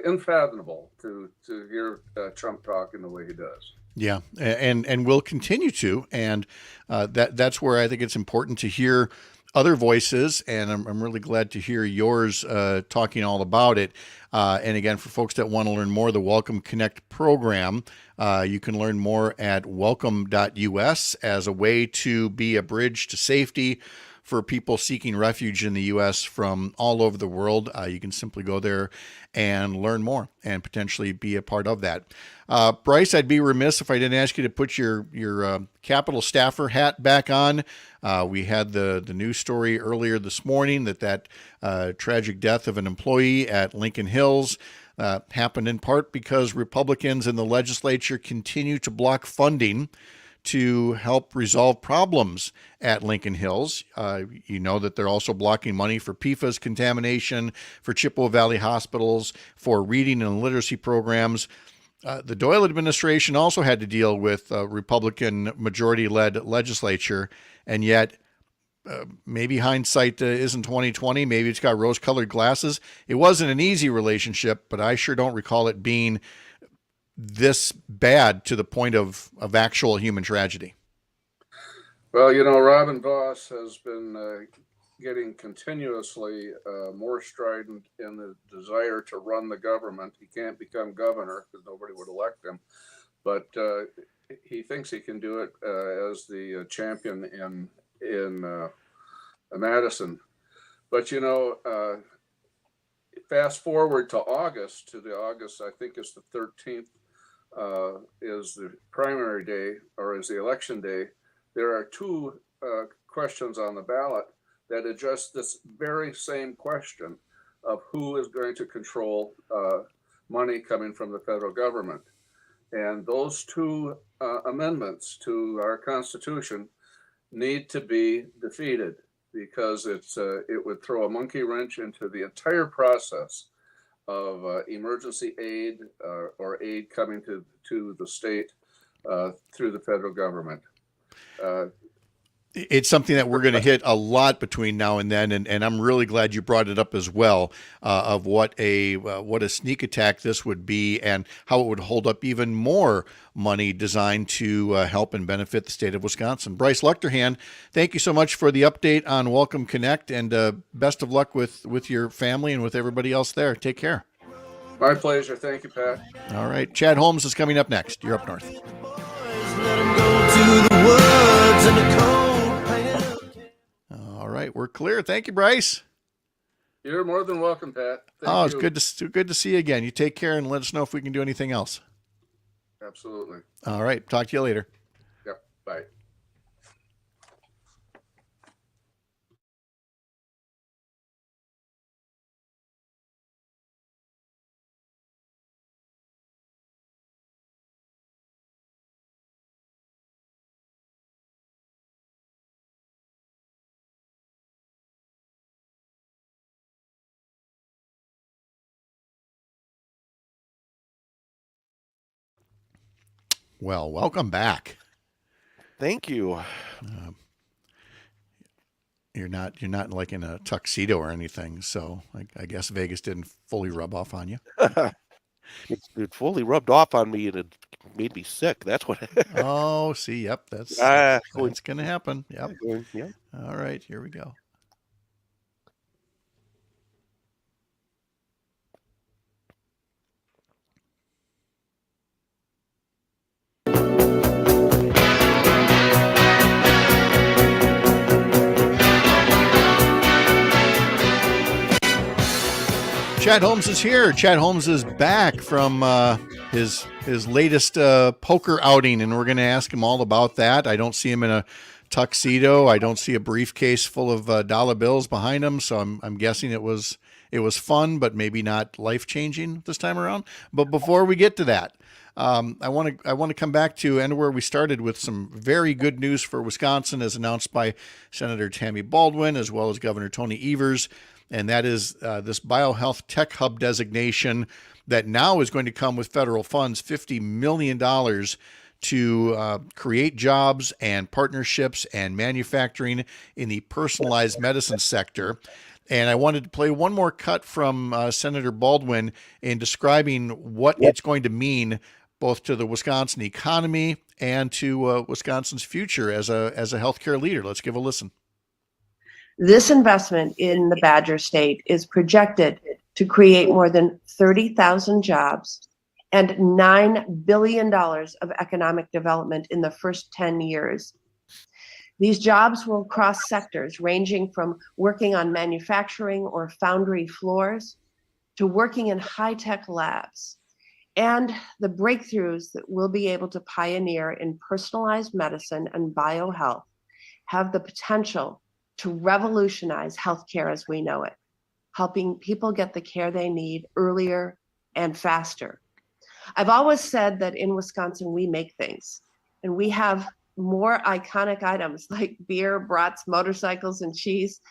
unfathomable to hear Trump talking the way he does. Yeah, and will continue to, and that's where I think it's important to hear other voices, and I'm really glad to hear yours talking all about it. And again, for folks that want to learn more, the Welcome Connect program, you can learn more at welcome.us as a way to be a bridge to safety for people seeking refuge in the U.S. from all over the world. You can simply go there and learn more and potentially be a part of that. Bryce, I'd be remiss if I didn't ask you to put your Capitol staffer hat back on. We had the news story earlier this morning that tragic death of an employee at Lincoln Hills happened in part because Republicans in the legislature continue to block funding to help resolve problems at Lincoln Hills. You know that they're also blocking money for PFAS contamination, for Chippewa Valley hospitals, for reading and literacy programs. The Doyle administration also had to deal with a Republican majority-led legislature, and yet maybe hindsight isn't 20/20. Maybe it's got rose-colored glasses. It wasn't an easy relationship, but I sure don't recall it being this bad to the point of actual human tragedy. Well, Robin Voss has been getting continuously more strident in the desire to run the government. He can't become governor because nobody would elect him, but he thinks he can do it as the champion in Madison. But fast forward to August, I think it's the 13th, is the primary day, or is the election day. There are two questions on the ballot that address this very same question of who is going to control money coming from the federal government. And those two amendments to our Constitution need to be defeated because it would throw a monkey wrench into the entire process of emergency aid or aid coming to the state through the federal government. It's something that we're going to hit a lot between now and then, and I'm really glad you brought it up as well, of what a sneak attack this would be and how it would hold up even more money designed to help and benefit the state of Wisconsin. Bryce Luchterhand, thank you so much for the update on Welcome Connect, and best of luck with your family and with everybody else there. Take care. My pleasure. Thank you, Pat. All right. Chad Holmes is coming up next. You're Up North. Let 'em go to the woods and the cold. All right, we're clear. Thank you, Bryce. You're more than welcome, Pat. Thank you. It's good to see you again. You take care and let us know if we can do anything else. Absolutely. All right, talk to you later. Yep. Bye. Well, welcome back. Thank you. You're not like in a tuxedo or anything, so I guess Vegas didn't fully rub off on you. It fully rubbed off on me and it made me sick. That's what. Oh, see, yep, that's going to happen. Yep. Yeah. All right, here we go. Chad Holmes is here. Chad Holmes is back from his latest poker outing, and we're going to ask him all about that. I don't see him in a tuxedo. I don't see a briefcase full of dollar bills behind him, so I'm guessing it was fun, but maybe not life changing this time around. But before we get to that, I want to come back to and where we started with some very good news for Wisconsin, as announced by Senator Tammy Baldwin as well as Governor Tony Evers. And that is this BioHealth Tech Hub designation that now is going to come with federal funds, $50 million to create jobs and partnerships and manufacturing in the personalized medicine sector. And I wanted to play one more cut from Senator Baldwin in describing what it's going to mean both to the Wisconsin economy and to Wisconsin's future as a healthcare leader. Let's give a listen. This investment in the Badger State is projected to create more than 30,000 jobs and $9 billion of economic development in the first 10 years. These jobs will cross sectors ranging from working on manufacturing or foundry floors to working in high-tech labs. And the breakthroughs that we'll be able to pioneer in personalized medicine and biohealth have the potential to revolutionize healthcare as we know it, helping people get the care they need earlier and faster. I've always said that in Wisconsin, we make things, and we have more iconic items like beer, brats, motorcycles, and cheese,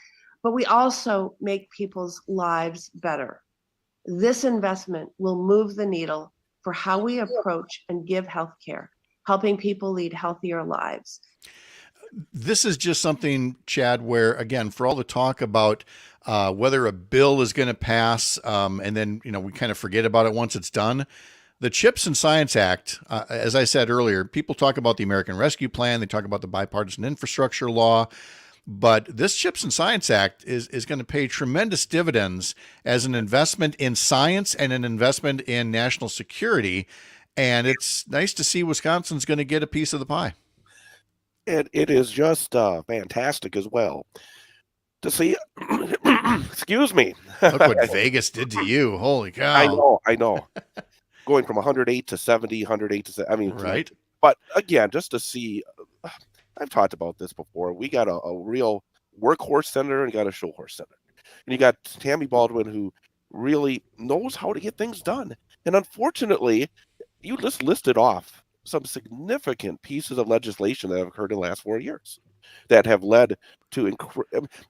but we also make people's lives better. This investment will move the needle for how we approach and give healthcare, helping people lead healthier lives. This is just something, Chad, where, again, for all the talk about whether a bill is going to pass and then, we kind of forget about it once it's done. The CHIPS and Science Act, as I said earlier, people talk about the American Rescue Plan. They talk about the bipartisan infrastructure law. But this CHIPS and Science Act is going to pay tremendous dividends as an investment in science and an investment in national security. And it's nice to see Wisconsin's going to get a piece of the pie. And it is just fantastic as well to see. Excuse me. Look what Vegas did to you. Holy cow. I know. Going from 108 to 70, 108 to 70. I mean, right. But again, just to see, I've talked about this before. We got a real workhorse senator and got a showhorse senator. And you got Tammy Baldwin, who really knows how to get things done. And unfortunately, you just listed off some significant pieces of legislation that have occurred in the last 4 years that have led to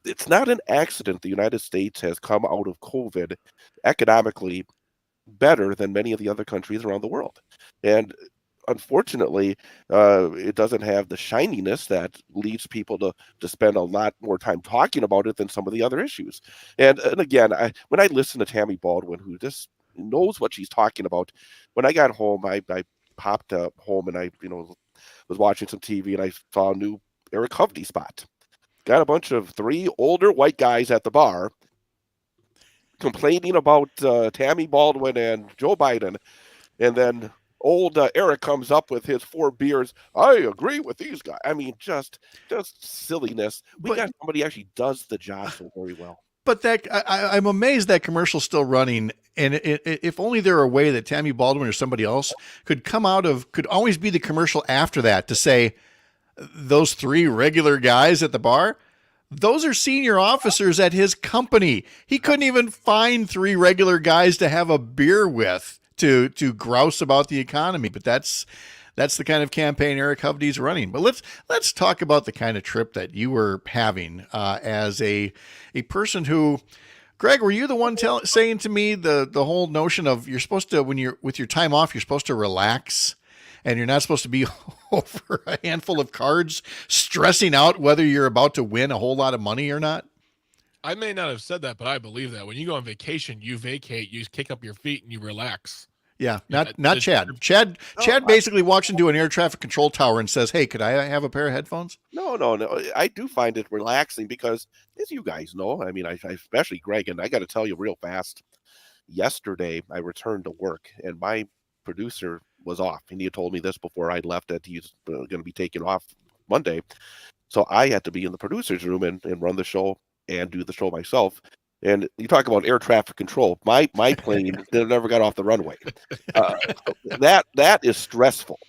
it's not an accident the United States has come out of COVID economically better than many of the other countries around the world. And unfortunately, it doesn't have the shininess that leads people to spend a lot more time talking about it than some of the other issues. And again, when I listen to Tammy Baldwin, who just knows what she's talking about, when I got home, I popped up home and I was watching some TV and I saw a new Eric Hovde spot. Got a bunch of 3 older white guys at the bar complaining about Tammy Baldwin and Joe Biden, and then old Eric comes up with his 4 beers. I agree with these guys. I mean, just silliness. We got somebody who actually does the job so very well. But I'm amazed that commercial's still running. And if only there were a way that Tammy Baldwin or somebody else could always be the commercial after that to say, those 3 regular guys at the bar, those are senior officers at his company. He couldn't even find 3 regular guys to have a beer with to grouse about the economy. But that's the kind of campaign Eric Hovde's running. But let's talk about the kind of trip that you were having as a person who, Greg, were you the one saying to me the whole notion of you're supposed to, when you're with your time off, you're supposed to relax and you're not supposed to be over a handful of cards stressing out whether you're about to win a whole lot of money or not? I may not have said that, but I believe that. When you go on vacation, you vacate, you kick up your feet, and you relax. Yeah, not Chad. Chad basically walks into an air traffic control tower and says, "Hey, could I have a pair of headphones?" No. I do find it relaxing because, as you guys know, I mean, I especially Greg, and I got to tell you real fast. Yesterday, I returned to work, and my producer was off, and he had told me this before I left that he's going to be taking off Monday. So I had to be in the producer's room and run the show and do the show myself. And you talk about air traffic control. My plane never got off the runway. That is stressful.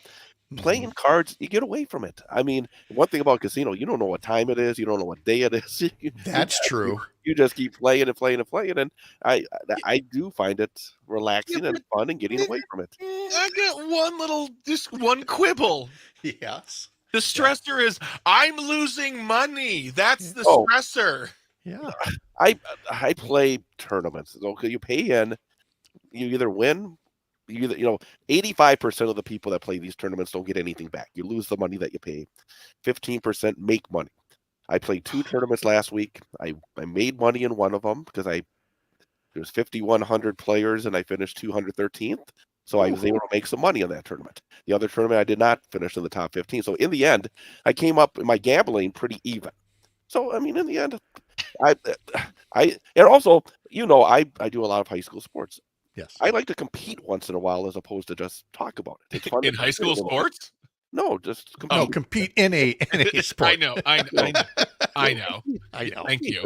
Playing cards, you get away from it. I mean, one thing about casino, you don't know what time it is. You don't know what day it is. That's true. You just keep playing and playing and playing. And I do find it relaxing and fun and getting away from it. I got just one quibble. Yes. The stressor is I'm losing money. That's the stressor. Yeah. I play tournaments. Okay, you pay in, you either win, 85% of the people that play these tournaments don't get anything back. You lose the money that you pay. 15% make money. I played 2 tournaments last week. I made money in one of them because there was 5,100 players and I finished 213th. So I was able to make some money in that tournament. The other tournament I did not finish in the top 15. So in the end, I came up in my gambling pretty even. So I mean, in the end, and also, I do a lot of high school sports. Yes. I like to compete once in a while as opposed to just talk about it. It's fun in high school sports. No, just compete. No, compete in a sport. I know. Thank you.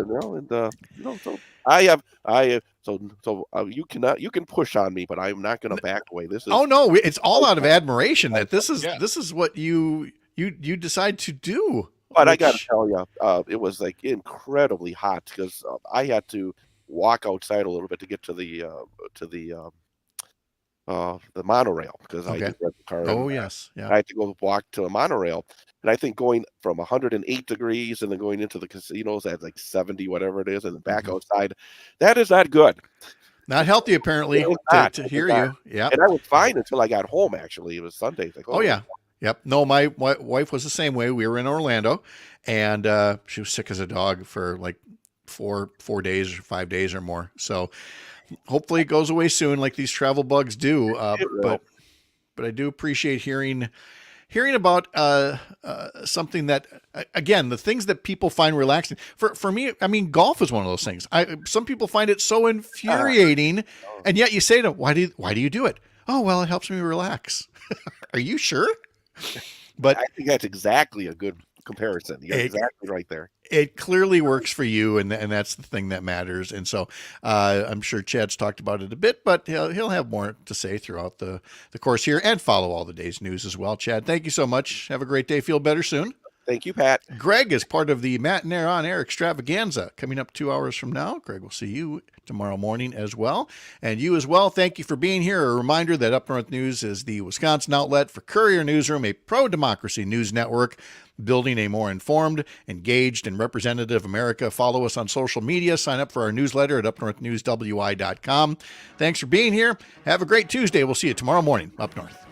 So you can push on me, but I'm not going to back away. This is it's all out of admiration that this is what you decide to do. But I got to tell you, it was like incredibly hot because I had to walk outside a little bit to get to the monorail because I did rent the car. Yes, yeah. I had to go walk to a monorail, and I think going from 108 degrees and then going into the casinos at like 70, whatever it is, and then back outside, that is not good. Not healthy, apparently. To hear you, yeah. And I was fine until I got home. Actually, it was Sunday. Like, yeah. Yep. No, my wife was the same way. We were in Orlando, and she was sick as a dog for like 4 days or 5 days or more. So hopefully it goes away soon, like these travel bugs do. But I do appreciate hearing about something that, again, the things that people find relaxing. For me, I mean, golf is one of those things. Some people find it so infuriating, and yet you say to them, why do you do it? Oh, well, it helps me relax. Are you sure? But I think that's exactly a good comparison. You're exactly right there. It clearly works for you, and that's the thing that matters. And so I'm sure Chad's talked about it a bit, but he'll have more to say throughout the course here, and follow all the day's news as well. Chad, thank you so much. Have a great day. Feel better soon. Thank you, Pat. Greg is part of the Matinee on Air extravaganza coming up 2 hours from now. Greg will see you tomorrow morning as well. And you as well, thank you for being here. A reminder that Up North News is the Wisconsin outlet for Courier Newsroom, a pro-democracy news network building a more informed, engaged, and representative America. Follow us on social media. Sign up for our newsletter at upnorthnewswi.com. Thanks for being here. Have a great Tuesday. We'll see you tomorrow morning up north.